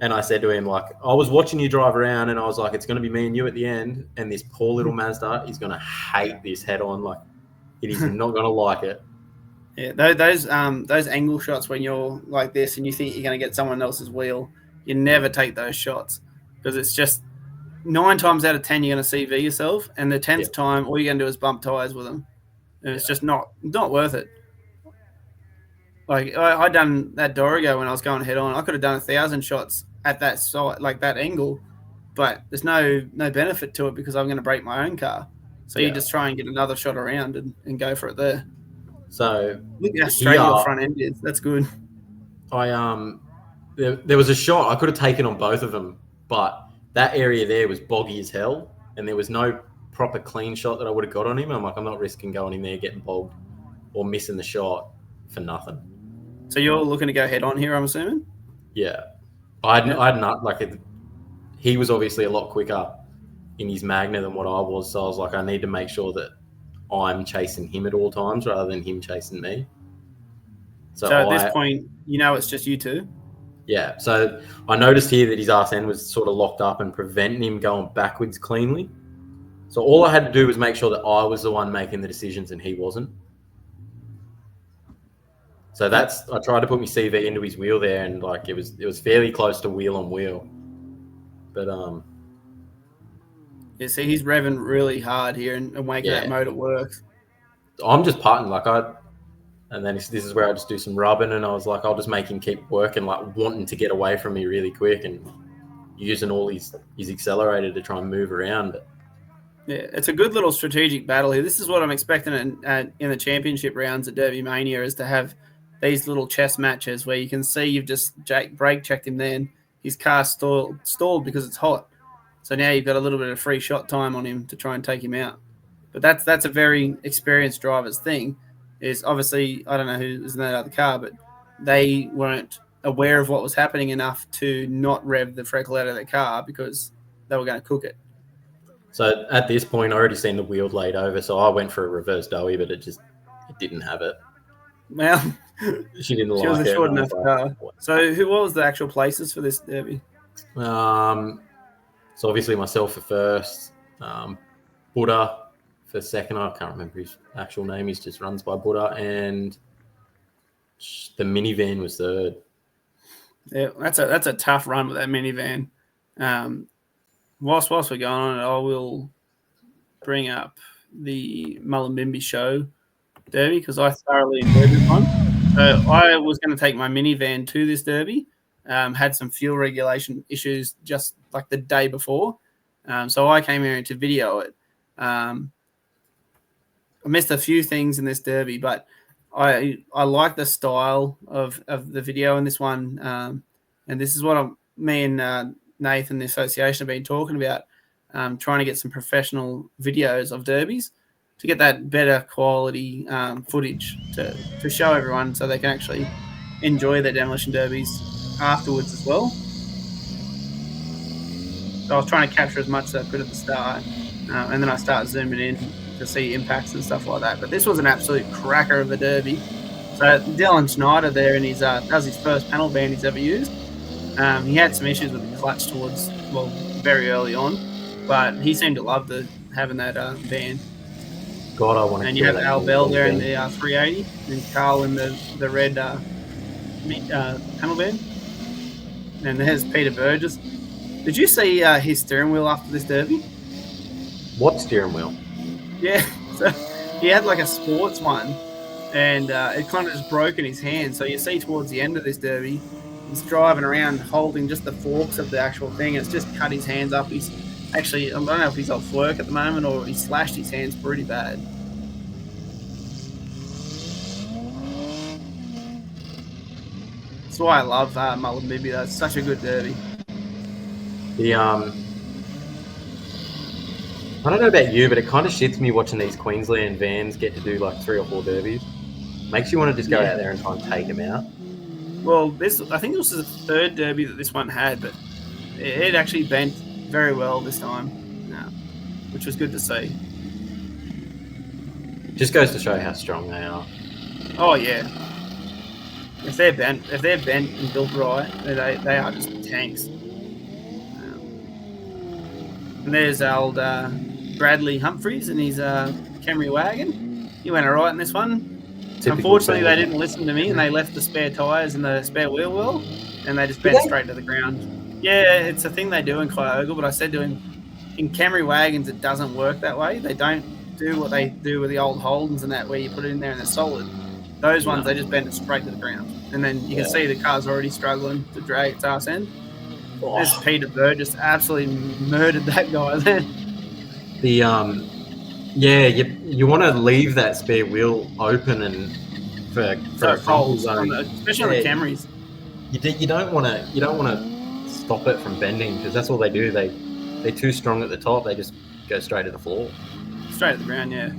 and I said to him, I was watching you drive around, and I was like, it's going to be me and you at the end, and this poor little Mazda is going to hate this head-on. It is not going to like it. Yeah, those angle shots when you're like this and you think you're going to get someone else's wheel, you never take those shots because it's just 9 times out of 10 you're going to CV yourself, and the 10th time all you're going to do is bump tires with them, and it's just not worth it. I done that Dorigo when I was going head on. I could have done 1,000 shots at that site, that angle, but there's no benefit to it because I'm going to break my own car. So you just try and get another shot around and go for it there. So look how straight your front end is. That's good. There was a shot I could have taken on both of them, but that area there was boggy as hell, and there was no proper clean shot that I would have got on him. I'm not risking going in there getting bogged or missing the shot for nothing. So you're looking to go head on here, I'm assuming? Yeah. I'd not he was obviously a lot quicker in his Magna than what I was, so I was like, I need to make sure that I'm chasing him at all times rather than him chasing me. So at this point, it's just you two? Yeah. So I noticed here that his arse end was sort of locked up and preventing him going backwards cleanly. So all I had to do was make sure that I was the one making the decisions and he wasn't. So I tried to put my CV into his wheel there, and it was fairly close to wheel on wheel. But yeah, see, he's revving really hard here and making that motor work. I'm just putting and then this is where I just do some rubbing, and I was like, I'll just make him keep working, wanting to get away from me really quick and using all his accelerator to try and move around. Yeah, it's a good little strategic battle here. This is what I'm expecting in the championship rounds at DerbyMania, is to have these little chess matches where you can see you've just brake checked him then. His car stalled because it's hot. So now you've got a little bit of free shot time on him to try and take him out. But that's a very experienced driver's thing. Is obviously, I don't know who was in that other car, but they weren't aware of what was happening enough to not rev the freckle out of their car because they were going to cook it. So at this point, I already seen the wheel laid over, so I went for a reverse doughy, but it didn't have it. Well, she didn't like it. She wasn't short enough car. So what was the actual places for this Derby? So So obviously myself for first, Buddha for second. I can't remember his actual name. He just runs by Buddha, and the minivan was third. Yeah, that's a tough run with that minivan. Whilst we're going on it, I will bring up the Mullumbimby Show Derby because I thoroughly enjoyed this one. So I was going to take my minivan to this Derby. Had some fuel regulation issues just like the day before. So I came here to video it. I missed a few things in this Derby, but I like the style of the video in this one. And this is what me and Nathan, the association, have been talking about, trying to get some professional videos of derbies to get that better quality footage to show everyone so they can actually enjoy their demolition derbies afterwards as well. So I was trying to capture as much as I could at the start, and then I start zooming in to see impacts and stuff like that. But this was an absolute cracker of a derby. So Dylan Schneider there, and does his first panel van he's ever used. He had some issues with the clutch very early on, but he seemed to love having that van. God, I want to. And you have Al Bell there in the 380, and Carl in the red panel van. And there's Peter Burgess. Did you see his steering wheel after this derby? What steering wheel? Yeah, so he had like a sports one, and it kind of just broke in his hand. So you see towards the end of this derby, he's driving around holding just the forks of the actual thing. It's just cut his hands up. He's actually, I don't know if he's off work at the moment or he slashed his hands pretty bad. That's why I love Mullumbimby. That's such a good derby. I don't know about you, but it kind of shits me watching these Queensland vans get to do like 3 or 4 derbies. Makes you want to just go out there and try and take them out. Well, I think this was the 3rd derby that this one had, but it actually bent very well this time, which was good to see. Just goes to show how strong they are. Oh yeah. If they're bent and built right, they are just tanks. And there's old Bradley Humphreys and his Camry wagon. He went all right in this one. Typical. Unfortunately, they didn't listen to me and they left the spare tyres in the spare wheel well, and they just bent straight to the ground. Yeah, it's a thing they do in Kyogle, but I said to him, in Camry wagons, it doesn't work that way. They don't do what they do with the old Holdens and that, where you put it in there and it's solid. Those ones, they just bend it straight to the ground. And then you can see the car's already struggling to drag its arse end. This Peter Bird just absolutely murdered that guy there. You want to leave that spare wheel open and for a crumple zone, especially on the Camrys. You don't want to stop it from bending, because that's all they do. They're too strong at the top. They just go straight to the floor. Straight to the ground, yeah.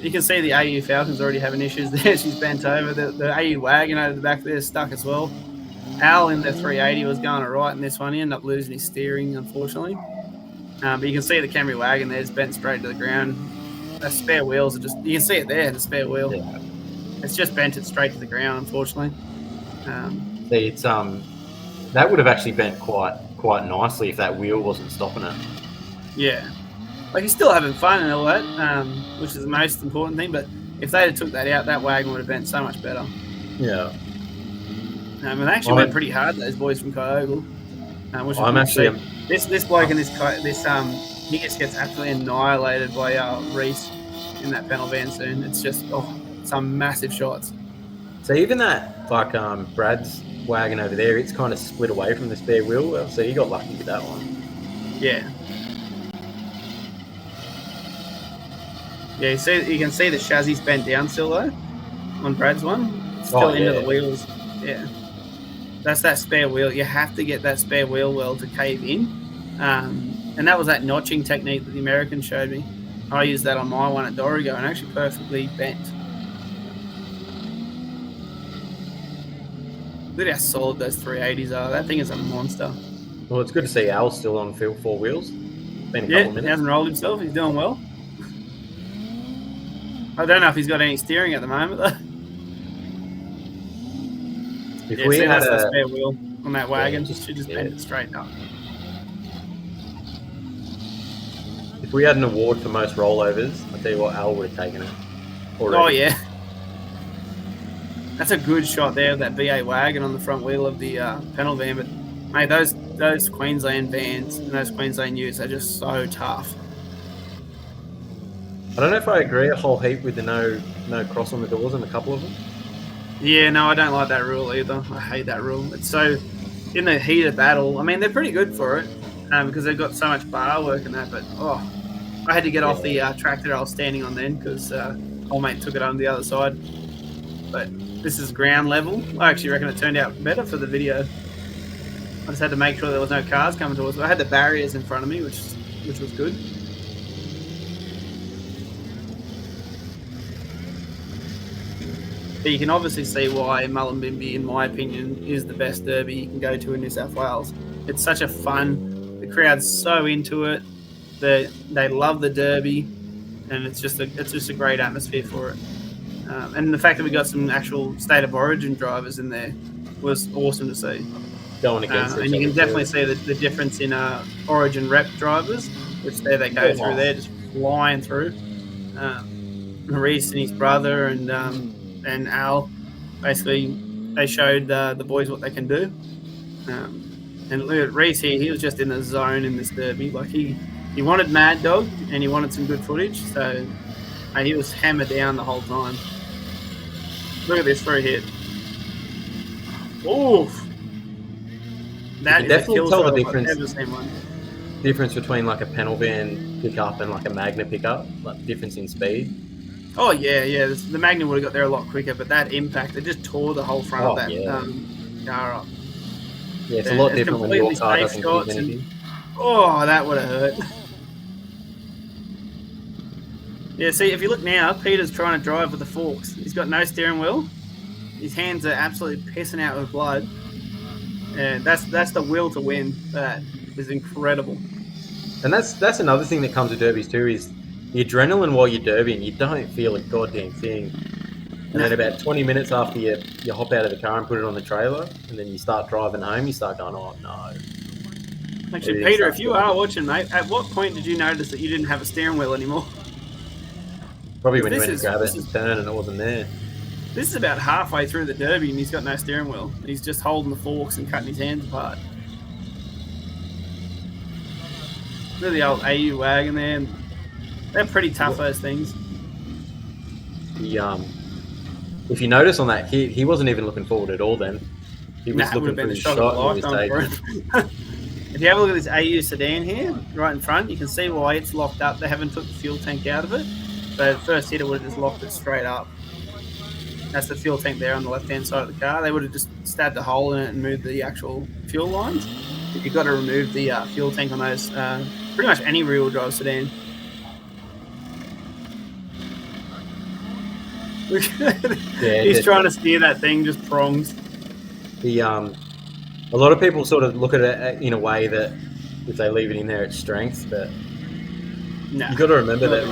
You can see the AU Falcon's already having issues there. She's bent over. The AU wagon over the back there is stuck as well. Al in the 380 was going all right in this one. He ended up losing his steering, unfortunately. But you can see the Camry wagon there's bent straight to the ground. The spare wheels are you can see it there, the spare wheel. Yeah. It's just bent it straight to the ground, unfortunately. It's that would have actually bent quite nicely if that wheel wasn't stopping it. Yeah. Like, he's still having fun and all that, which is the most important thing. But if they had took that out, that wagon would have been so much better. Yeah. And they actually went pretty hard, those boys from Kyogle. This bloke in this he just gets absolutely annihilated by Reese in that panel van soon. It's just some massive shots. So even that Brad's wagon over there, it's kind of split away from the spare wheel. So you got lucky with that one. Yeah. Yeah, you can see the chassis bent down still though on Brad's one. It's still into the wheels. Yeah. That's that spare wheel. You have to get that spare wheel well to cave in. And that was that notching technique that the Americans showed me. I used that on my one at Dorrigo and actually perfectly bent. Look at how solid those 380s are. That thing is a monster. Well, it's good to see Al still on field 4 wheels. Been a couple minutes. He hasn't rolled himself. He's doing well. I don't know if he's got any steering at the moment, though. If we had a spare wheel on that wagon, just bent it straight up. if we had an award for most rollovers, I tell you what, Al would have taken it already. Oh yeah, that's a good shot there of that V8 wagon on the front wheel of the panel van. But mate, those Queensland vans and those Queensland utes are just so tough. I don't know if I agree a whole heap with the no cross on the doors and a couple of them. Yeah, no, I don't like that rule either. I hate that rule. It's so in the heat of battle. I mean, they're pretty good for it because they've got so much bar work and that. But I had to get off the tractor I was standing on then because old mate took it on the other side. But this is ground level. I actually reckon it turned out better for the video. I just had to make sure there was no cars coming towards me. I had the barriers in front of me, which was good. But you can obviously see why Mullumbimby, in my opinion, is the best derby you can go to in New South Wales. It's such a fun. The crowd's so into it. They love the derby, and it's just a great atmosphere for it. And the fact that we got some actual state of origin drivers in there was awesome to see. Going against and you can definitely see the difference in origin rep drivers, which they go through there, just flying through. Maurice and his brother and Al, basically, they showed the boys what they can do. And look at Reese here; he was just in the zone in this derby. Like he wanted Mad Dog and he wanted some good footage, so he was hammered down the whole time. Look at this free hit. Oof! That is definitely tell the difference. I've never seen one. Difference between like a panel van pickup and like a Magna pickup, like difference in speed. Oh yeah. The Magna would have got there a lot quicker, but that impact, it just tore the whole front of that car up. Yeah, it's a lot different when your car doesn't give anything. Oh, that would have hurt. Yeah, see, if you look now, Peter's trying to drive with the forks. He's got no steering wheel. His hands are absolutely pissing out with blood. And that's the will to win. That is incredible. And that's another thing that comes with derbies too, is the adrenaline while you're derbying, you don't feel a goddamn thing. And then about 20 minutes after you hop out of the car and put it on the trailer, and then you start driving home, you start going, oh no. Actually, Peter, if you are watching, mate, at what point did you notice that you didn't have a steering wheel anymore? Probably when you went to grab it and turn and it wasn't there. This is about halfway through the derby and he's got no steering wheel. He's just holding the forks and cutting his hands apart. Look at the old AU wagon there. They're pretty tough, those things. If you notice on that hit, he wasn't even looking forward at all then. He was looking for his shot for his stage. If you have a look at this AU sedan here, right in front, you can see why it's locked up. They haven't took the fuel tank out of it. So the first hit, it would have just locked it straight up. That's the fuel tank there on the left-hand side of the car. They would have just stabbed a hole in it and moved the actual fuel lines. But you've got to remove the fuel tank on those, pretty much any rear-wheel drive sedan. He's trying to steer that thing, just prongs. A lot of people sort of look at it in a way that if they leave it in there, it's strength. But you've got to remember that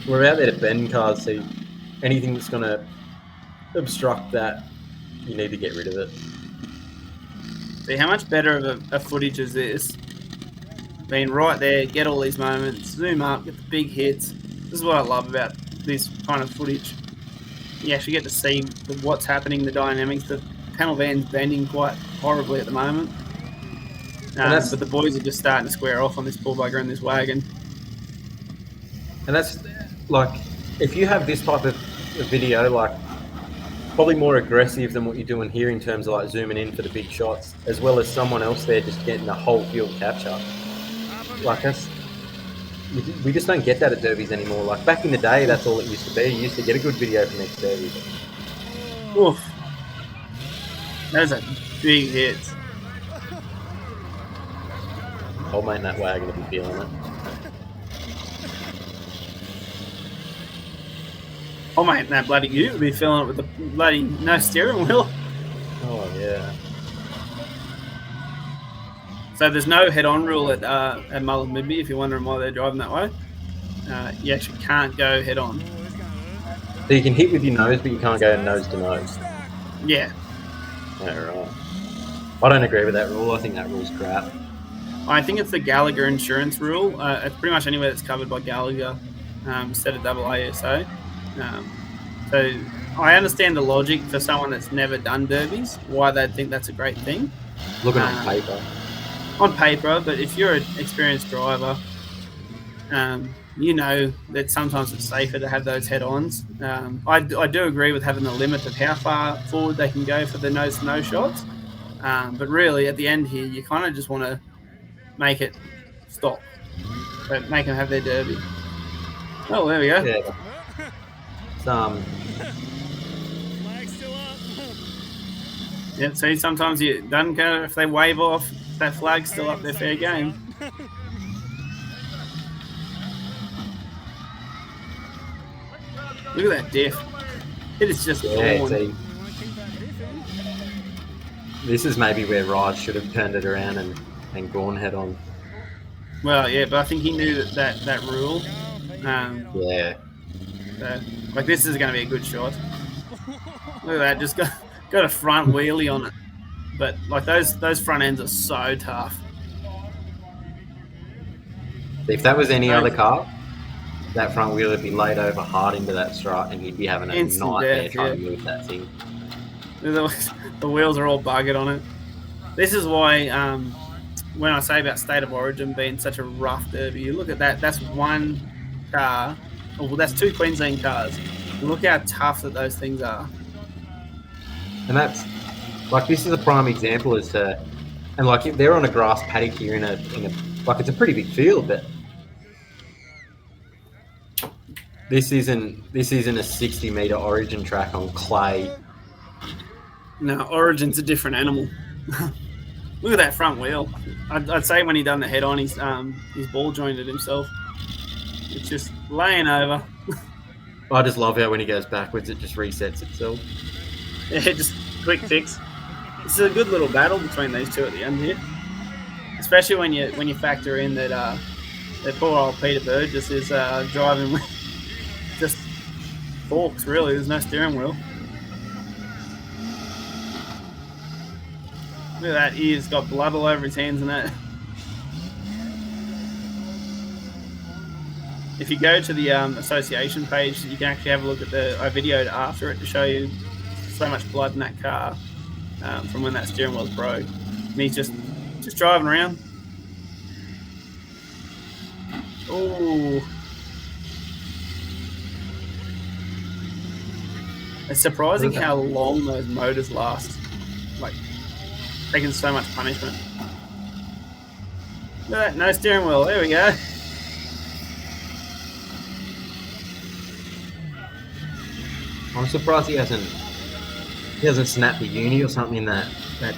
we're out there to bend cars, so anything that's going to obstruct that, you need to get rid of it. See, how much better of a footage is this? Being right there, get all these moments, zoom up, get the big hits. This is what I love about this kind of footage. You actually get to see what's happening, the dynamics. The panel van's bending quite horribly at the moment. But the boys are just starting to square off on this pull bugger and this wagon. And that's like, if you have this type of video, like probably more aggressive than what you're doing here in terms of like zooming in for the big shots, as well as someone else there just getting the whole field capture. Like we just don't get that at derbies anymore. Like back in the day, that's all it used to be. You used to get a good video from each derby. Oof. Those are big hits. Old mate in that wagon will be feeling it. Oh mate, that bloody ute would be feeling it with the bloody no steering wheel. Oh yeah. So there's no head-on rule at Mullumbimby, if you're wondering why they're driving that way. You actually can't go head-on. So you can hit with your nose, but you can't go nose to nose. Yeah. Yeah, right. I don't agree with that rule. I think that rule's crap. I think it's the Gallagher insurance rule. It's pretty much anywhere that's covered by Gallagher instead of AASO. So I understand the logic for someone that's never done derbies, why they'd think that's a great thing. Looking on paper. On paper, but if you're an experienced driver, you know that sometimes it's safer to have those head-ons. I do agree with having the limit of how far forward they can go for the nose-to-nose shots. But really, at the end here, you kind of just want to make it stop. But make them have their derby. Oh, there we go. Yeah. Yeah, see, sometimes you doesn't go if they wave off, that flag's still up, their fair game. Look at that diff. It is just gone. This is maybe where Raj should have turned it around and gone head on. Well, yeah, but I think he knew that rule. Yeah. So, like, this is going to be a good shot. Look at that, just got a front wheelie on it. But, like, those front ends are so tough. If that was any other car, that front wheel would be laid over hard into that strut and he'd be having a nightmare trying to move that thing. The wheels are all buggered on it. This is why when I say about State of Origin being such a rough derby, you look at that, that's one car, well, that's two Queensland cars. And look how tough that those things are. And that's, like, this is a prime example as to, and like, they're on a grass paddock here in a like, it's a pretty big field, but this isn't a 60-metre Origin track on clay. No, Origin's a different animal. Look at that front wheel. I'd say when he done the head on, he's ball jointed himself. It's just laying over. I just love how when he goes backwards, it just resets itself. Yeah, just quick fix. This is a good little battle between these two at the end here, especially when you factor in that poor old Peter Burgess is driving with just forks. Really, there's no steering wheel. Look at that, he's got blood all over his hands and that. If you go to the association page, you can actually have a look at I videoed after it to show you so much blood in that car from when that steering wheel's broke. And he's just driving around. Oh. It's surprising how long those motors last. Like, taking so much punishment. Look at that, no steering wheel. There we go. I'm surprised he hasn't snapped the uni or something in that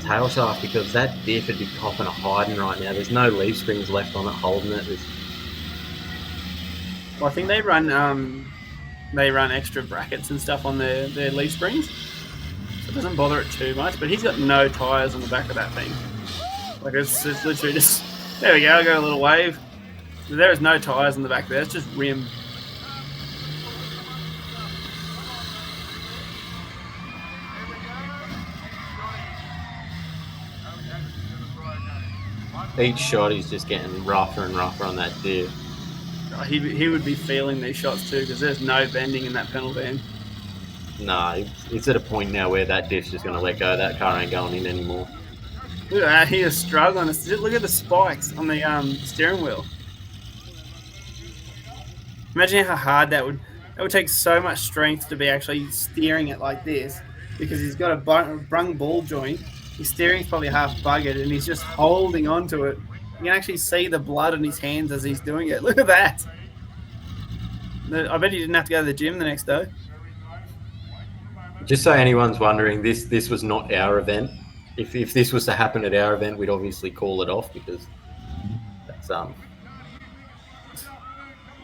tail shaft, because that diff would be copping a hiding right now. There's no leaf springs left on it holding it. Well, I think they run extra brackets and stuff on their leaf springs. So it doesn't bother it too much, but he's got no tyres on the back of that thing. Like, it's literally just, there we go, I got a little wave. There is no tyres on the back there, it's just rim. Each shot he's just getting rougher and rougher on that diff. He would be feeling these shots too, because there's no bending in that pedal band. No, it's at a point now where that diff's just going to let go. That car ain't going in anymore. Look at that, he is struggling. Look at the spikes on the steering wheel. Imagine how hard that would take so much strength to be actually steering it like this, because he's got a brung ball joint. His steering's probably half buggered, and he's just holding on to it. You can actually see the blood on his hands as he's doing it. Look at that. I bet he didn't have to go to the gym the next day. Just so anyone's wondering, this was not our event. If this was to happen at our event, we'd obviously call it off, because that's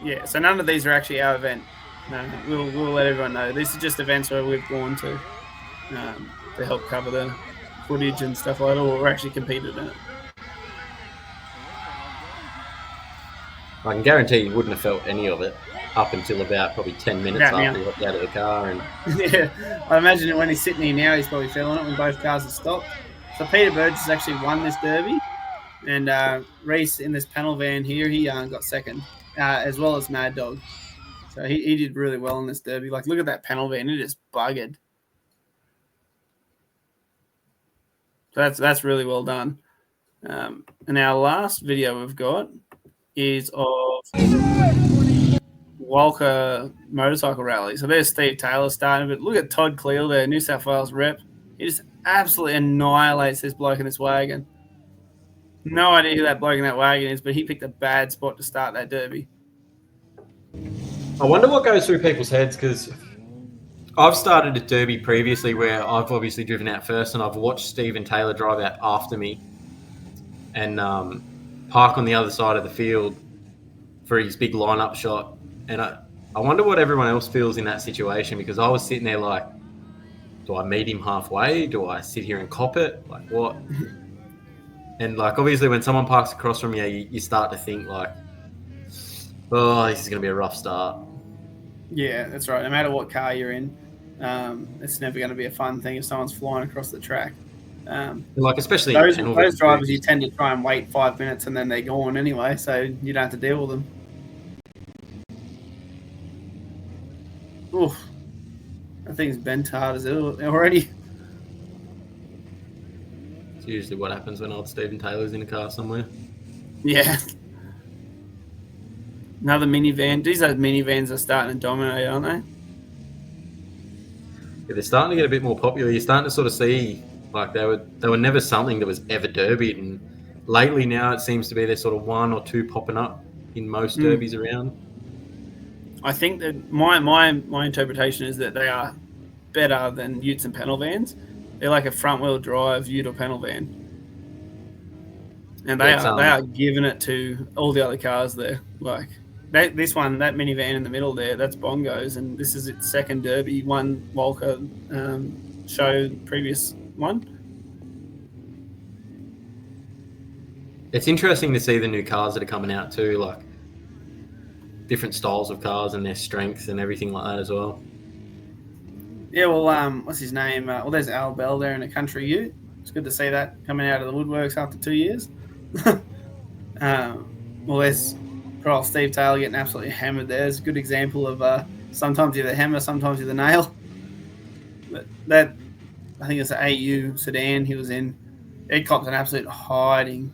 Yeah, so none of these are actually our event. No, we'll let everyone know. These are just events where we've gone to help cover the footage and stuff like that, or we're actually competed in it. I can guarantee you wouldn't have felt any of it up until about probably 10 minutes after he hopped out of the car. And yeah, I imagine when he's sitting here now, he's probably feeling it when both cars have stopped. So Peter Burgess has actually won this derby. And Reese in this panel van here, he got second, as well as Mad Dog. So he did really well in this derby. Like, look at that panel van; it is buggered. So that's really well done. And our last video we've got is of Walker Motorcycle Rally. So there's Steve Taylor starting, but look at Todd Cleal there, New South Wales rep. He just absolutely annihilates this bloke in this wagon. No idea who that bloke in that wagon is, but he picked a bad spot to start that derby. I wonder what goes through people's heads, because I've started a derby previously where I've obviously driven out first, and I've watched Stephen Taylor drive out after me and park on the other side of the field for his big lineup shot. And I wonder what everyone else feels in that situation, because I was sitting there like, do I meet him halfway? Do I sit here and cop it? Like, what? And like, obviously when someone parks across from you, you start to think like, oh, this is going to be a rough start. Yeah, that's right. No matter what car you're in, it's never going to be a fun thing if someone's flying across the track. Like, especially those drivers, you tend to try and wait 5 minutes and then they're gone anyway, so you don't have to deal with them. Oof. That thing's bent hard as hell already. It's usually what happens when old Stephen Taylor's in a car somewhere. Yeah. Another minivan. These minivans are starting to dominate, aren't they? Yeah, they're starting to get a bit more popular. You're starting to sort of see, like, they were never something that was ever derbied, and lately now it seems to be there's sort of one or two popping up in most derbies around. I think that my interpretation is that they are better than utes and panel vans. They're like a front wheel drive ute or panel van, and they are giving it to all the other cars there. Like this one, that minivan in the middle there, that's Bongo's, and this is its second derby. One Walker show previous one. It's interesting to see the new cars that are coming out too, like different styles of cars and their strengths and everything like that as well. Yeah, well, what's his name? Well, there's Al Bell there in a country ute. It's good to see that coming out of the woodworks after 2 years. Well, there's old Steve Taylor getting absolutely hammered there. It's a good example of sometimes you're the hammer, sometimes you're the nail. But that, I think it's an AU sedan he was in. It copped an absolute hiding.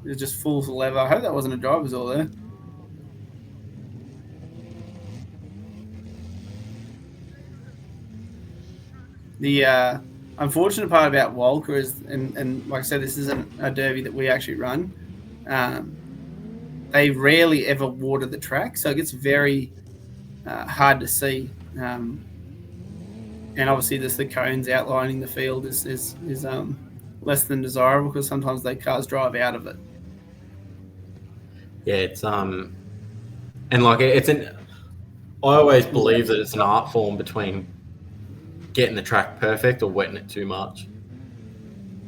It was just full to leather. I hope that wasn't a driver's all there. The unfortunate part about Walker is, and like I said, this isn't a derby that we actually run. They rarely ever water the track, so it gets very hard to see. And obviously, just the cones outlining the field is less than desirable, because sometimes the cars drive out of it. Yeah, it's and like it's I always believe that it's an art form between getting the track perfect or wetting it too much.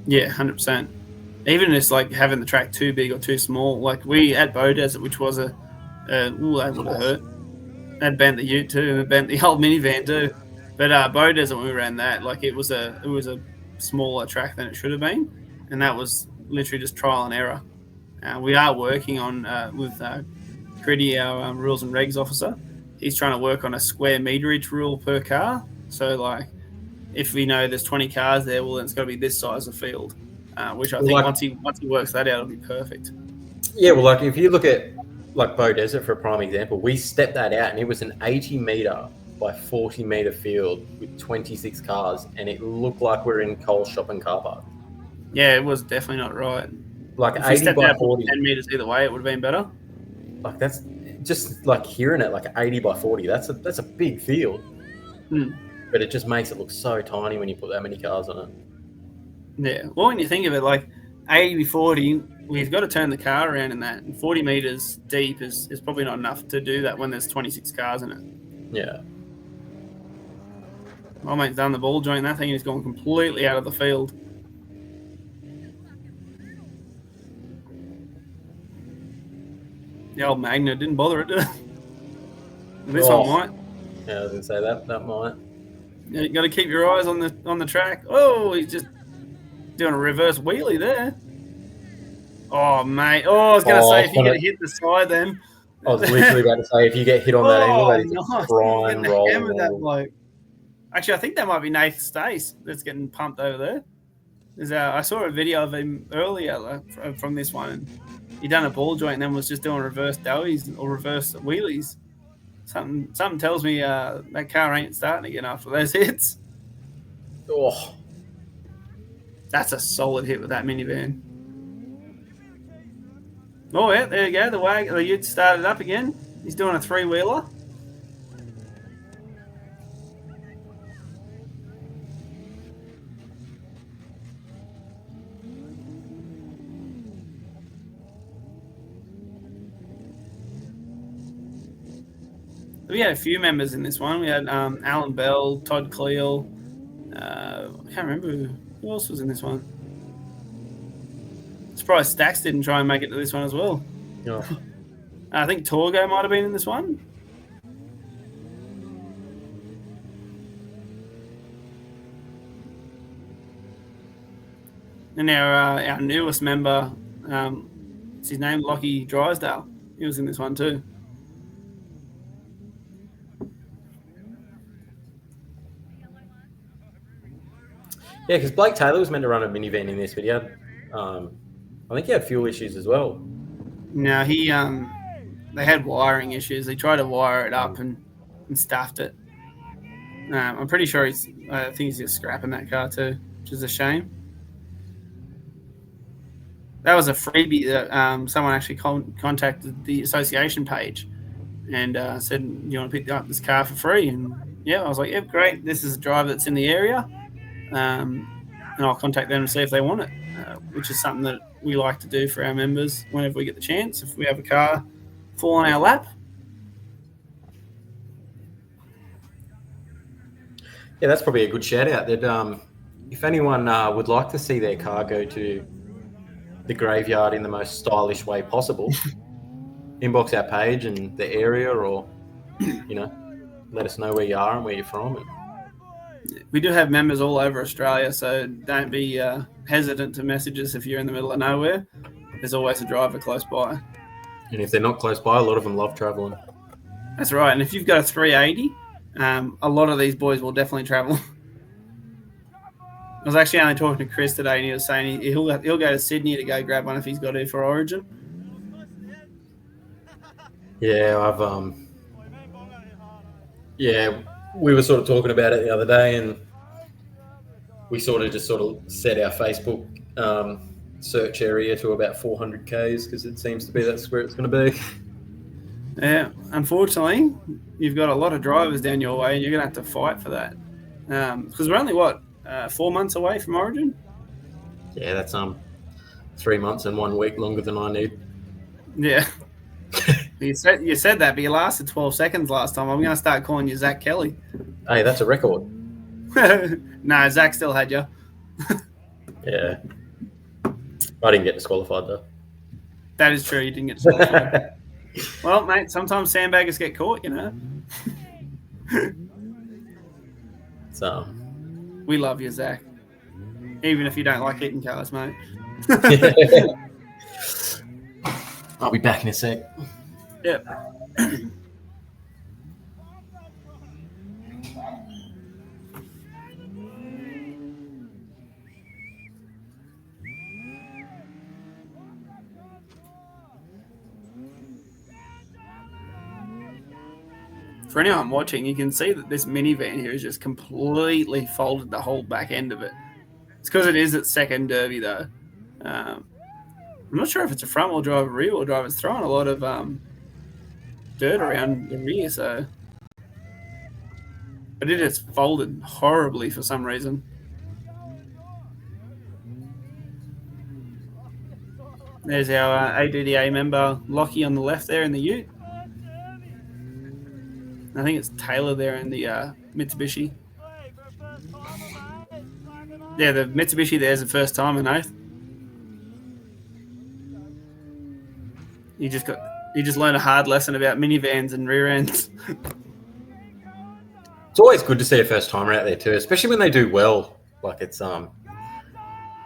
Yeah, 100%. Even just like having the track too big or too small. Like we at Bow Desert, which was that would have hurt. That bent the ute too, and it bent the whole minivan too. But Bow Desert, when we ran that, like it was a smaller track than it should have been, and that was literally just trial and error. We are working on with Critty, our rules and regs officer. He's trying to work on a square meterage rule per car. So like, if we know there's 20 cars there, well then it's got to be this size of field. Which I think once he works that out, it'll be perfect. Yeah, well, like if you look at like Bow Desert for a prime example, we stepped that out and it was an 80 meter by 40 meter field with 26 cars, and it looked like we're in Cole's shopping car park. Yeah, it was definitely not right. Like if 80 by 40, 10 meters either way, it would have been better. Like that's just like hearing it, like 80 by 40. That's a big field, but it just makes it look so tiny when you put that many cars on it. Yeah, well, when you think of it, like 80 by 40, we've got to turn the car around in that. And 40 meters deep is probably not enough to do that when there's 26 cars in it. Yeah. My mate's done the ball joint that thing, and he's gone completely out of the field. The old Magna didn't bother it, did it? This one might. Yeah, I was gonna say that might. Yeah, you got to keep your eyes on the track. Oh, he's just doing a reverse wheelie there. Oh, mate. Oh, I was going to say, if you get hit the side then. I was literally about to say, if you get hit on that angle, that is nice. a prime roll. That bloke. Actually, I think that might be Nathan Stace that's getting pumped over there. I saw a video of him earlier from this one. And he done a ball joint and then was just doing reverse doughies or reverse wheelies. Something tells me that car ain't starting again after those hits. Oh, that's a solid hit with that minivan. Oh yeah, there you go. The Ute started up again. He's doing a three-wheeler. We had a few members in this one. We had Alan Bell, Todd Cleal. I can't remember who else was in this one. Surprised Stacks didn't try and make it to this one as well. Yeah. I think Torgo might have been in this one. And our newest member, what's his name? Lockie Drysdale. He was in this one too. Yeah, because Blake Taylor was meant to run a minivan in this video. I think he had fuel issues as well. No, they had wiring issues. They tried to wire it up and stuffed it. I'm pretty sure I think he's just scrapping that car too, which is a shame. That was a freebie that someone actually contacted the association page and said, you want to pick up this car for free? And yeah, I was like, yep, great. This is a driver that's in the area. And I'll contact them and see if they want it, which is something that we like to do for our members whenever we get the chance. If we have a car fall on our lap. Yeah, that's probably a good shout out. That if anyone would like to see their car go to the graveyard in the most stylish way possible, inbox our page and the area, or let us know where you are and where you're from. We do have members all over Australia, so don't be hesitant to message us if you're in the middle of nowhere. There's always a driver close by. And if they're not close by, a lot of them love travelling. That's right. And if you've got a 380, a lot of these boys will definitely travel. I was actually only talking to Chris today, and he was saying he'll go to Sydney to go grab one if he's got to for Origin. Yeah, we were sort of talking about it the other day, and we sort of set our Facebook search area to about 400 Ks because it seems to be that's where it's going to be. Yeah, unfortunately, you've got a lot of drivers down your way, and you're going to have to fight for that. Because we're only, 4 months away from Origin? Yeah, that's 3 months and 1 week longer than I need. Yeah. You said that, but you lasted 12 seconds last time. I'm going to start calling you Zach Kelly. Hey, that's a record. No, Zach still had you. Yeah. I didn't get disqualified, though. That is true. You didn't get disqualified. Well, mate, sometimes sandbaggers get caught, So. We love you, Zach. Even if you don't like hitting cars, mate. I'll be back in a sec. Yep. For anyone watching, you can see that this minivan here is just completely folded the whole back end of it. It's because it is its second Derby, though. I'm not sure if it's a front-wheel drive or rear-wheel drive. It's throwing a lot of dirt around the rear, so... But it is folded horribly for some reason. There's our ADDA member, Lockie, on the left there in the Ute. I think it's Taylor there in the Mitsubishi. Yeah, the Mitsubishi there's the first time, I know. You just learned a hard lesson about minivans and rear ends. It's always good to see a first timer out there too, especially when they do well. Like it's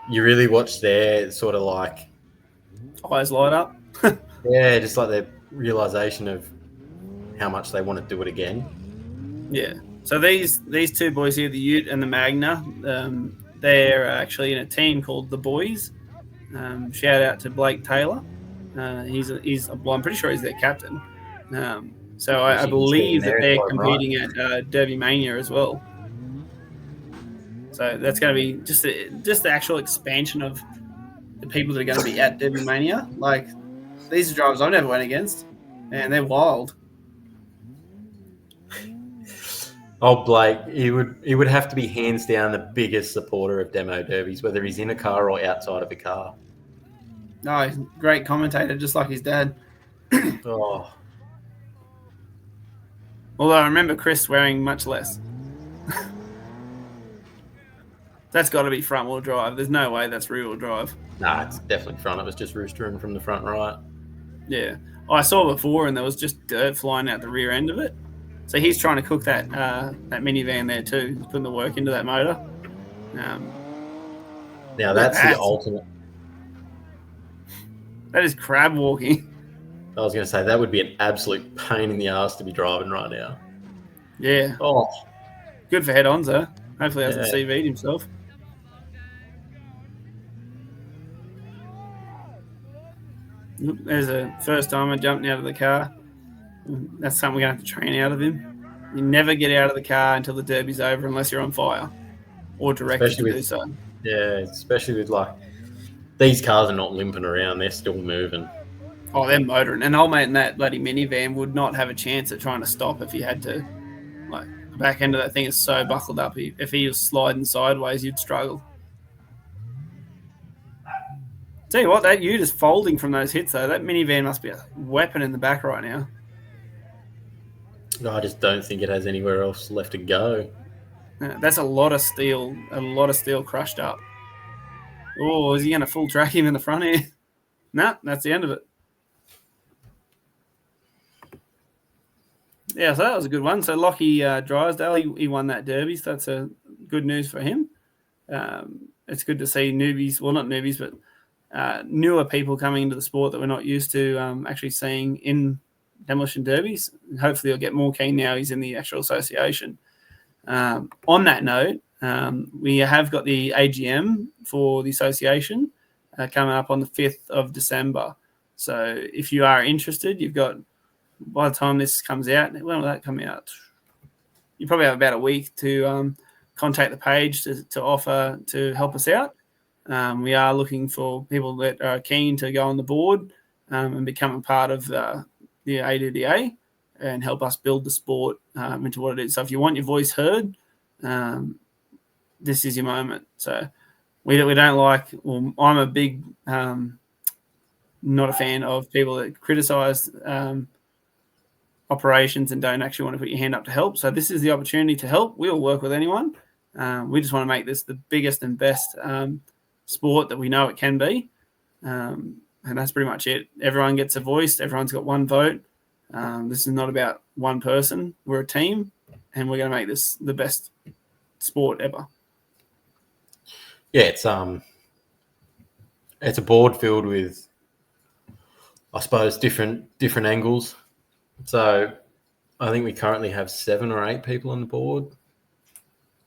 you really watch their sort of like Eyes light up. Yeah, just like the realization of how much they want to do it again. Yeah. So these two boys here, the Ute and the Magna, they're actually in a team called the Boys. Shout out to Blake Taylor. I'm pretty sure he's their captain. So I believe that they're competing at DerbyMania as well. So that's going to be just the actual expansion of the people that are going to be at DerbyMania. Like, these are drivers I never went against, and they're wild. Oh, Blake, he would have to be hands down the biggest supporter of demo derbies, whether he's in a car or outside of a car. No, he's a great commentator, just like his dad. Oh. Although I remember Chris wearing much less. That's got to be front-wheel drive. There's no way that's rear-wheel drive. Nah, it's definitely front. It was just roostering from the front right. Yeah. I saw before, and there was just dirt flying out the rear end of it. So he's trying to cook that minivan there too. He's putting the work into that motor. Now that's the ultimate. That is crab walking. I was going to say that would be an absolute pain in the ass to be driving right now. Yeah. Oh, good for head-ons though. Hopefully he hasn't CV'd himself. There's a first timer jumping out of the car. That's something we're going to have to train out of him. You never get out of the car until the derby's over unless you're on fire or directed to do so. Yeah, especially with like these cars are not limping around; they're still moving. Oh, they're motoring, and old mate in that bloody minivan would not have a chance at trying to stop if he had to. Like, the back end of that thing is so buckled up. If he was sliding sideways, you'd struggle. Tell you what, that Ute is folding from those hits though. That minivan must be a weapon in the back right now. I just don't think it has anywhere else left to go. That's a lot of steel crushed up. Oh, is he going to full track him in the front here? Nah, that's the end of it. Yeah, so that was a good one. So Lockie Drysdale, he won that derby, so that's a good news for him. It's good to see newbies, well, not newbies, but newer people coming into the sport that we're not used to actually seeing in demolition derbies. Hopefully he'll get more keen now he's in the actual association. On that note, we have got the AGM for the association coming up on the 5th of December. So if you are interested, you've got, by the time this comes out, when will that come out? You probably have about a week to contact the page to offer to help us out. We are looking for people that are keen to go on the board and become a part of the ADDA and help us build the sport into what it is. So if you want your voice heard, this is your moment. So we don't like, well, I'm a big, not a fan of people that criticize operations and don't actually want to put your hand up to help. So this is the opportunity to help. We'll work with anyone. We just want to make this the biggest and best sport that we know it can be. And that's pretty much it. Everyone gets a voice. Everyone's got one vote. This is not about one person. We're a team, and we're going to make this the best sport ever. Yeah, it's a board filled with, I suppose, different angles. So I think we currently have 7 or 8 people on the board.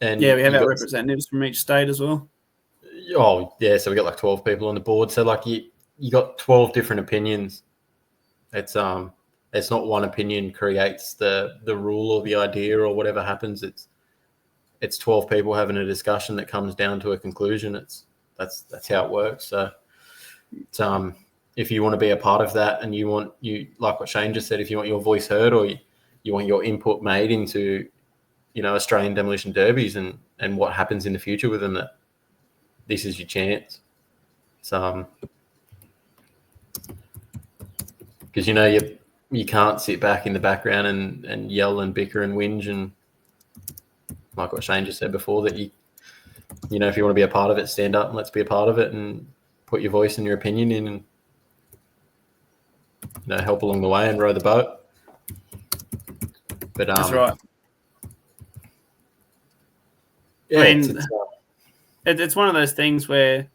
And yeah, we have our representatives from each state as well. Oh, yeah, so we got like 12 people on the board. So like you got 12 different opinions. It's not one opinion creates the rule or the idea or whatever happens. It's 12 people having a discussion that comes down to a conclusion. That's how it works. So it's, if you want to be a part of that and you like what Shane just said, if you want your voice heard or you want your input made into, Australian demolition derbies and what happens in the future with them, that this is your chance. It's, because you can't sit back in the background and yell and bicker and whinge, and like what Shane just said before, that if you want to be a part of it, stand up and let's be a part of it and put your voice and your opinion in and help along the way and row the boat. But that's right. Yeah, I mean, it's one of those things where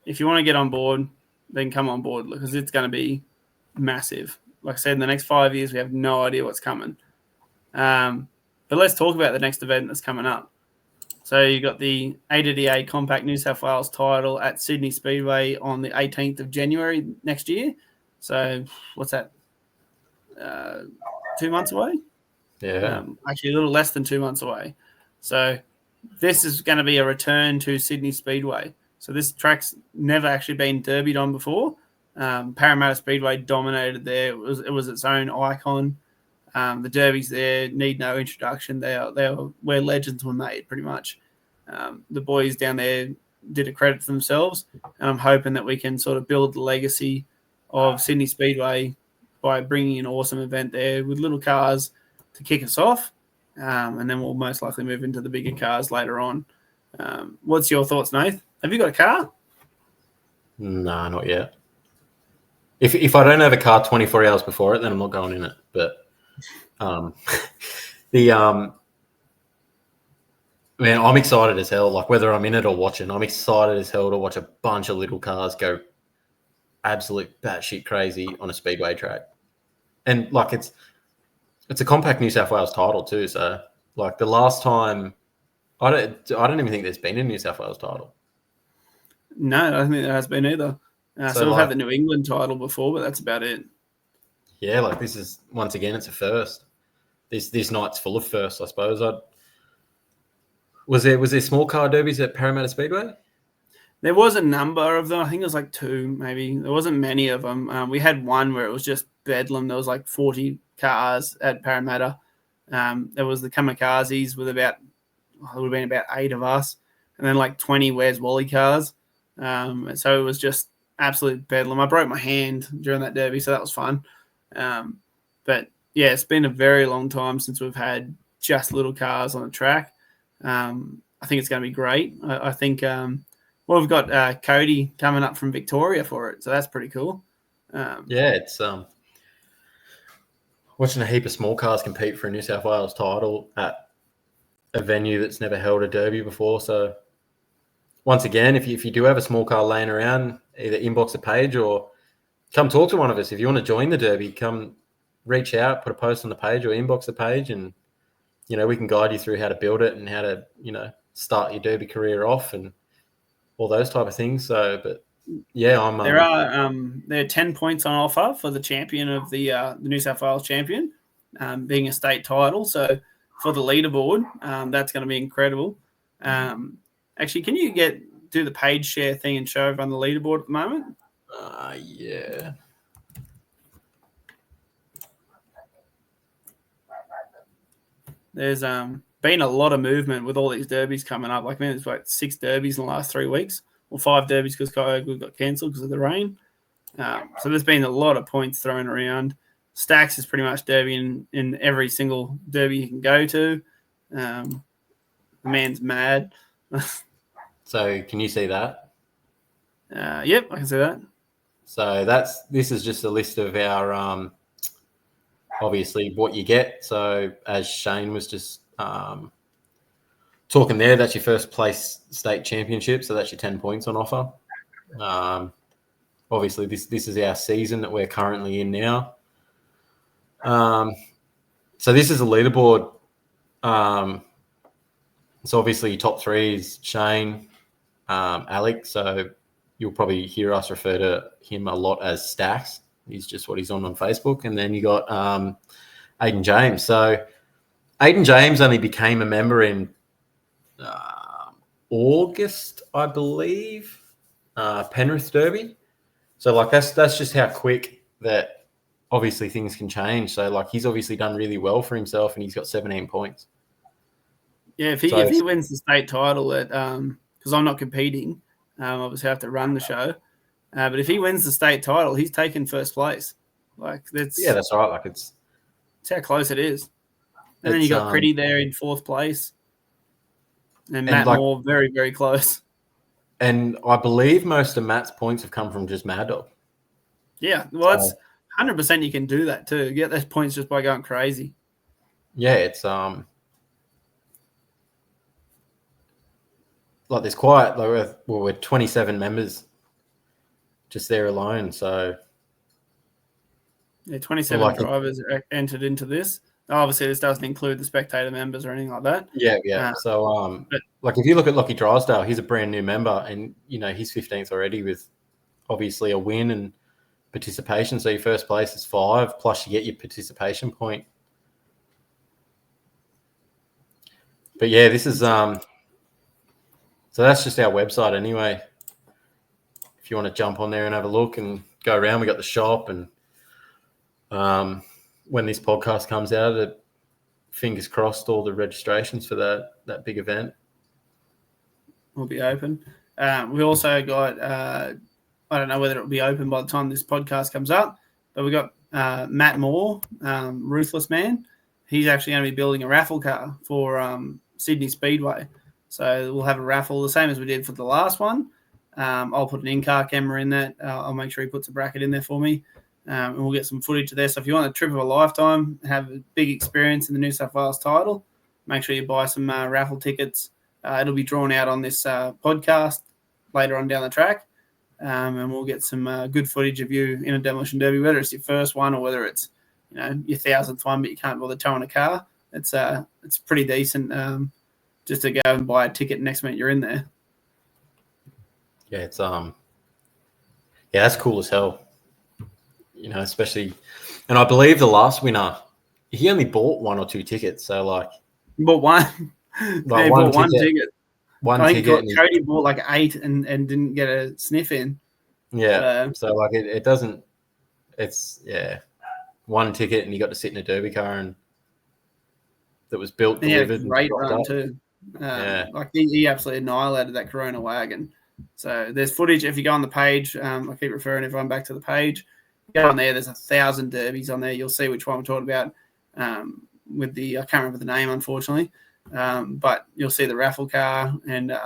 if you want to get on board, then come on board because it's going to be massive. Like I said, in the next 5 years, we have no idea what's coming. But let's talk about the next event that's coming up. So you got the ADDA Compact New South Wales title at Sydney Speedway on the 18th of January next year. So what's that? 2 months away? Yeah. Actually, a little less than 2 months away. So this is going to be a return to Sydney Speedway. So this track's never actually been derbied on before. Parramatta Speedway dominated there. It was its own icon. The derbies there need no introduction. They are where legends were made, pretty much. The boys down there did a credit to themselves, and I'm hoping that we can sort of build the legacy of Sydney Speedway by bringing an awesome event there with little cars to kick us off, and then we'll most likely move into the bigger cars later on. What's your thoughts, Nath? Have you got a car? No, not yet. If I don't have a car 24 hours before it, then I'm not going in it. But man, I'm excited as hell. Like whether I'm in it or watching, I'm excited as hell to watch a bunch of little cars go absolute batshit crazy on a speedway track. And like it's a compact New South Wales title too. So like the last time, I don't even think there's been a New South Wales title. No, I don't think there has been either. So we've had the New England title before, but that's about it. Yeah, like this is once again, it's a first. This night's full of firsts, I suppose. Was there small car derbies at Parramatta Speedway? There was a number of them. I think it was like 2, maybe. There wasn't many of them. We had one where it was just bedlam. There was like 40 cars at Parramatta. There was the Kamikazes with it would have been about 8 of us, and then like 20 Where's Wally cars. So it was just absolute bedlam. I broke my hand during that derby, so that was fun. But yeah, it's been a very long time since we've had just little cars on the track. I think it's going to be great. I think we've got Cody coming up from Victoria for it, so that's pretty cool. Yeah, it's watching a heap of small cars compete for a New South Wales title at a venue that's never held a derby before. So once again, if you do have a small car laying around, either inbox a page or come talk to one of us. If you want to join the derby, come reach out, put a post on the page or inbox the page, and we can guide you through how to build it and how to start your derby career off and all those type of things. So, but yeah, there are 10 points on offer for the champion of the New South Wales champion, being a state title. So for the leaderboard, that's going to be incredible. Actually, can you do the page share thing and show everyone the leaderboard at the moment? Yeah. There's been a lot of movement with all these derbies coming up. Like, there's like 6 derbies in the last 3 weeks, or 5 derbies because Kyogo got cancelled because of the rain. So there's been a lot of points thrown around. Stacks is pretty much derby in every single derby you can go to. The man's mad. So can you see that? Yep, I can see that. So this is just a list of our obviously what you get. So as Shane was just talking there, that's your first place state championship. So that's your 10 points on offer. Obviously this is our season that we're currently in now. So this is a leaderboard. So obviously your top 3 is Shane, Alex. So you'll probably hear us refer to him a lot as Stacks. He's just what he's on Facebook. And then you got Aiden James. So Aiden James only became a member in August, I believe, Penrith Derby. So like that's just how quick that obviously things can change. So like he's obviously done really well for himself, and he's got 17 points. Yeah, if he wins the state title at because I'm not competing, obviously I have to run the show. But if he wins the state title, he's taken first place. Like that's right. Like it's how close it is. And then you got Critty there in 4th place, and Matt Moore very, very close. And I believe most of Matt's points have come from just Mad Dog. Yeah, well, that's 100% you can do that too. You get those points just by going crazy. Yeah, it's like there's quite we're 27 members just there alone. So, 27 drivers entered into this. Obviously, this doesn't include the spectator members or anything like that. Yeah. So, if you look at Lockie Drysdale, he's a brand new member, and he's 15th already with obviously a win and participation. So your first place is 5, plus you get your participation point. But yeah, this is so that's just our website anyway. If you want to jump on there and have a look and go around, we got the shop, and when this podcast comes out, fingers crossed, all the registrations for that big event will be open. We also got I don't know whether it'll be open by the time this podcast comes up, but we got Matt Moore, Ruthless Man. He's actually going to be building a raffle car for Sydney Speedway. So we'll have a raffle the same as we did for the last one. I'll put an in-car camera in that. I'll make sure he puts a bracket in there for me. And we'll get some footage of there. So if you want a trip of a lifetime, have a big experience in the New South Wales title, make sure you buy some raffle tickets. It'll be drawn out on this podcast later on down the track. And we'll get some good footage of you in a demolition derby, whether it's your first one or whether it's your 1,000th one, but you can't bother towing a car. It's pretty decent just to go and buy a ticket next minute you're in there. Yeah, it's that's cool as hell. Especially, and I believe the last winner, he only bought 1 or 2 tickets. So he bought one. He bought one ticket. I think Cody bought 8 and didn't get a sniff in. Yeah. So it doesn't. It's one ticket, and you got to sit in a derby car, and that was built, delivered, and great run too. He absolutely annihilated that Corona wagon. So there's footage. If you go on the page, I keep referring everyone back to the page. Go on there. There's 1,000 derbies on there. You'll see which one we're talking about. With the I can't remember the name, unfortunately. But you'll see the raffle car, and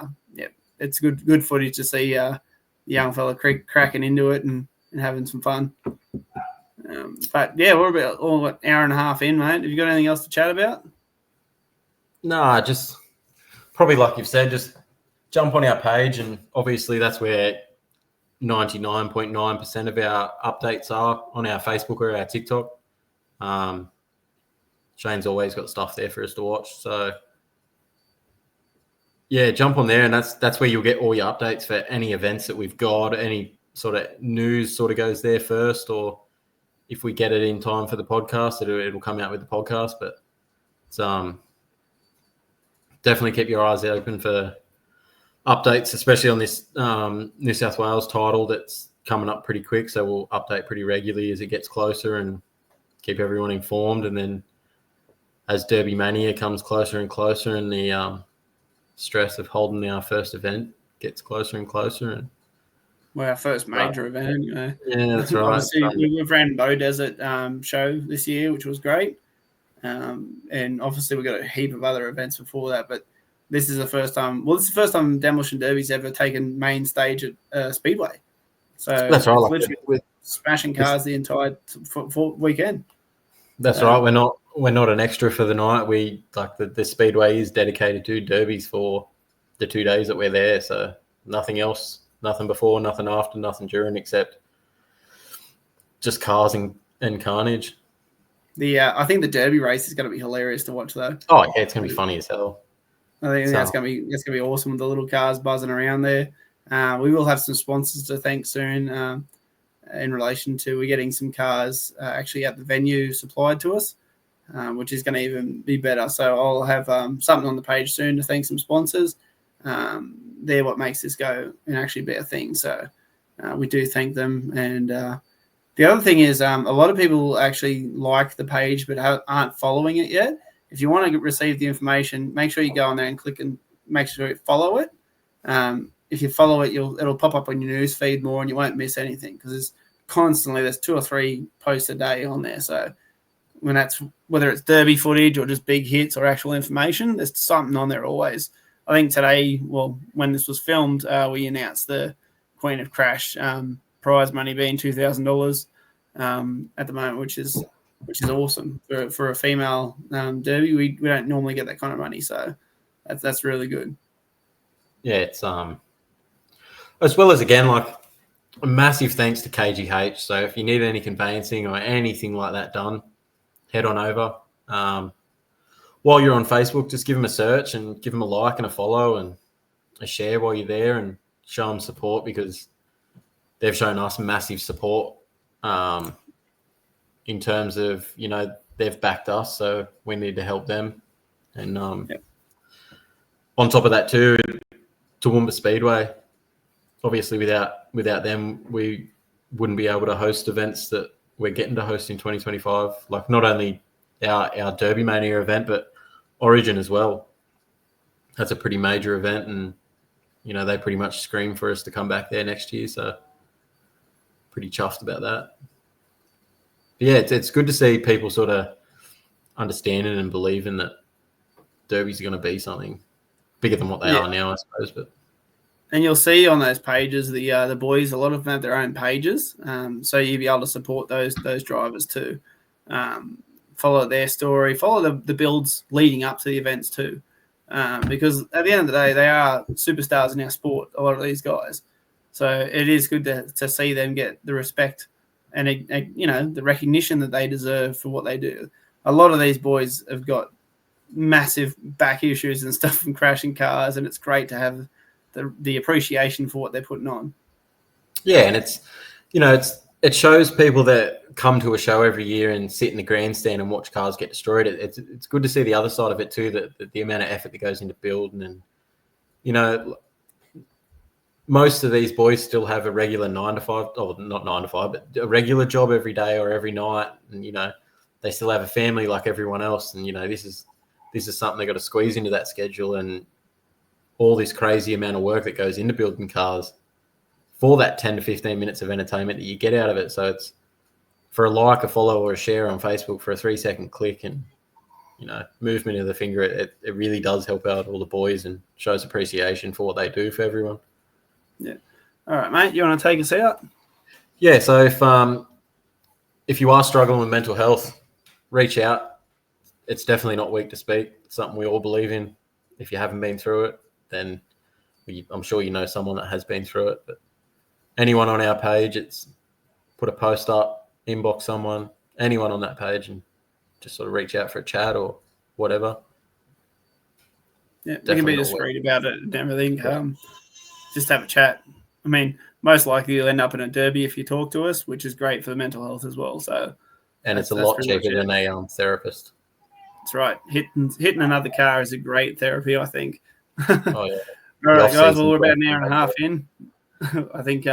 it's good footage to see the young fella cracking into it and having some fun. But yeah, we're about an hour and a half in, mate. Have you got anything else to chat about? No, just probably like you've said, just jump on our page, and obviously that's where 99.9% of our updates are, on our Facebook or our TikTok. Shane's always got stuff there for us to watch. So yeah, jump on there, and that's where you'll get all your updates for any events that we've got. Any sort of news sort of goes there first, or if we get it in time for the podcast, it'll come out with the podcast. But it's definitely keep your eyes open for updates, especially on this New South Wales title that's coming up pretty quick. So we'll update pretty regularly as it gets closer and keep everyone informed. And then as DerbyMania comes closer and closer, and the stress of holding our first event gets closer and closer, and our first major event anyway. Yeah, that's right. Obviously, we've ran Bow Desert show this year, which was great. And obviously we've got a heap of other events before that, but this is the first time. Well, this is the first time Demolition Derby's ever taken main stage at Speedway. So that's right. Literally with smashing cars the entire weekend. That's right. We're not an extra for the night. We the Speedway is dedicated to derbies for the 2 days that we're there. So nothing else, nothing before, nothing after, nothing during, except just cars and carnage. I think the Derby race is going to be hilarious to watch, though. Oh yeah, it's going to be funny as hell. I think that's going to be awesome with the little cars buzzing around there. We will have some sponsors to thank soon in relation to we're getting some cars actually at the venue supplied to us, which is going to even be better. So I'll have something on the page soon to thank some sponsors. They're what makes this go and actually be a thing. So we do thank them. And the other thing is a lot of people actually like the page but aren't following it yet. If you want to receive the information, make sure you go on there and click and make sure you follow it. If you follow it, it'll pop up on your news feed more, and you won't miss anything because there's 2 or 3 posts a day on there. So whether it's derby footage or just big hits or actual information, there's something on there always. I think today, when this was filmed, we announced the Queen of Crash prize money being $2,000 at the moment, which is awesome for a female derby. We don't normally get that kind of money, so that's really good. Yeah, it's as well as, again, A massive thanks to KGH. So if you need any conveyancing or anything like that done, head on over. While you're on Facebook, just give them a search and give them a like and a follow and a share while you're there, and show them support, because they've shown us massive support in terms of, they've backed us, so we need to help them. And on top of that too, Toowoomba Speedway, obviously without them, we wouldn't be able to host events that we're getting to host in 2025. Like not only our DerbyMania event, but Origin as well. That's a pretty major event, and they pretty much scream for us to come back there next year. So pretty chuffed about that. But yeah, it's good to see people sort of understanding and believing that derbies are going to be something bigger than what they are now, I suppose. And you'll see on those pages, the boys, a lot of them have their own pages, so you'll be able to support those drivers too. Follow their story, follow the builds leading up to the events too, because at the end of the day, they are superstars in our sport, a lot of these guys. So it is good to see them get the respect and the recognition that they deserve for what they do. A lot of these boys have got massive back issues and stuff from crashing cars, and it's great to have the appreciation for what they're putting on. Yeah, and it shows people that come to a show every year and sit in the grandstand and watch cars get destroyed. It's good to see the other side of it too, that the amount of effort that goes into building, and most of these boys still have a regular 9 to 5, or not 9 to 5, but a regular job every day or every night, and they still have a family like everyone else, and this is something they got to squeeze into that schedule, and all this crazy amount of work that goes into building cars for that 10 to 15 minutes of entertainment that you get out of it. So it's for a like, a follow, or a share on Facebook, for a 3-second click and movement of the finger, it really does help out all the boys and shows appreciation for what they do for everyone. Yeah. All right, mate. You want to take us out? Yeah. So if you are struggling with mental health, reach out. It's definitely not weak to speak. It's something we all believe in. If you haven't been through it, then I'm sure you know someone that has been through it. But anyone on our page, it's put a post up, inbox someone, anyone on that page, and just sort of reach out for a chat or whatever. Yeah, we can be discreet about it and everything. Just have a chat. I mean, most likely you'll end up in a derby if you talk to us, which is great for the mental health as well. So, and it's a lot cheaper than a therapist. That's right. Hitting another car is a great therapy, I think. Oh yeah. All right, guys. Well, we're about an hour and a half in. I think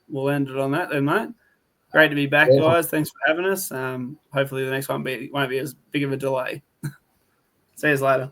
we'll end it on that then, mate. Great to be back, guys. Thanks for having us. Hopefully the next one won't be as big of a delay. See you later.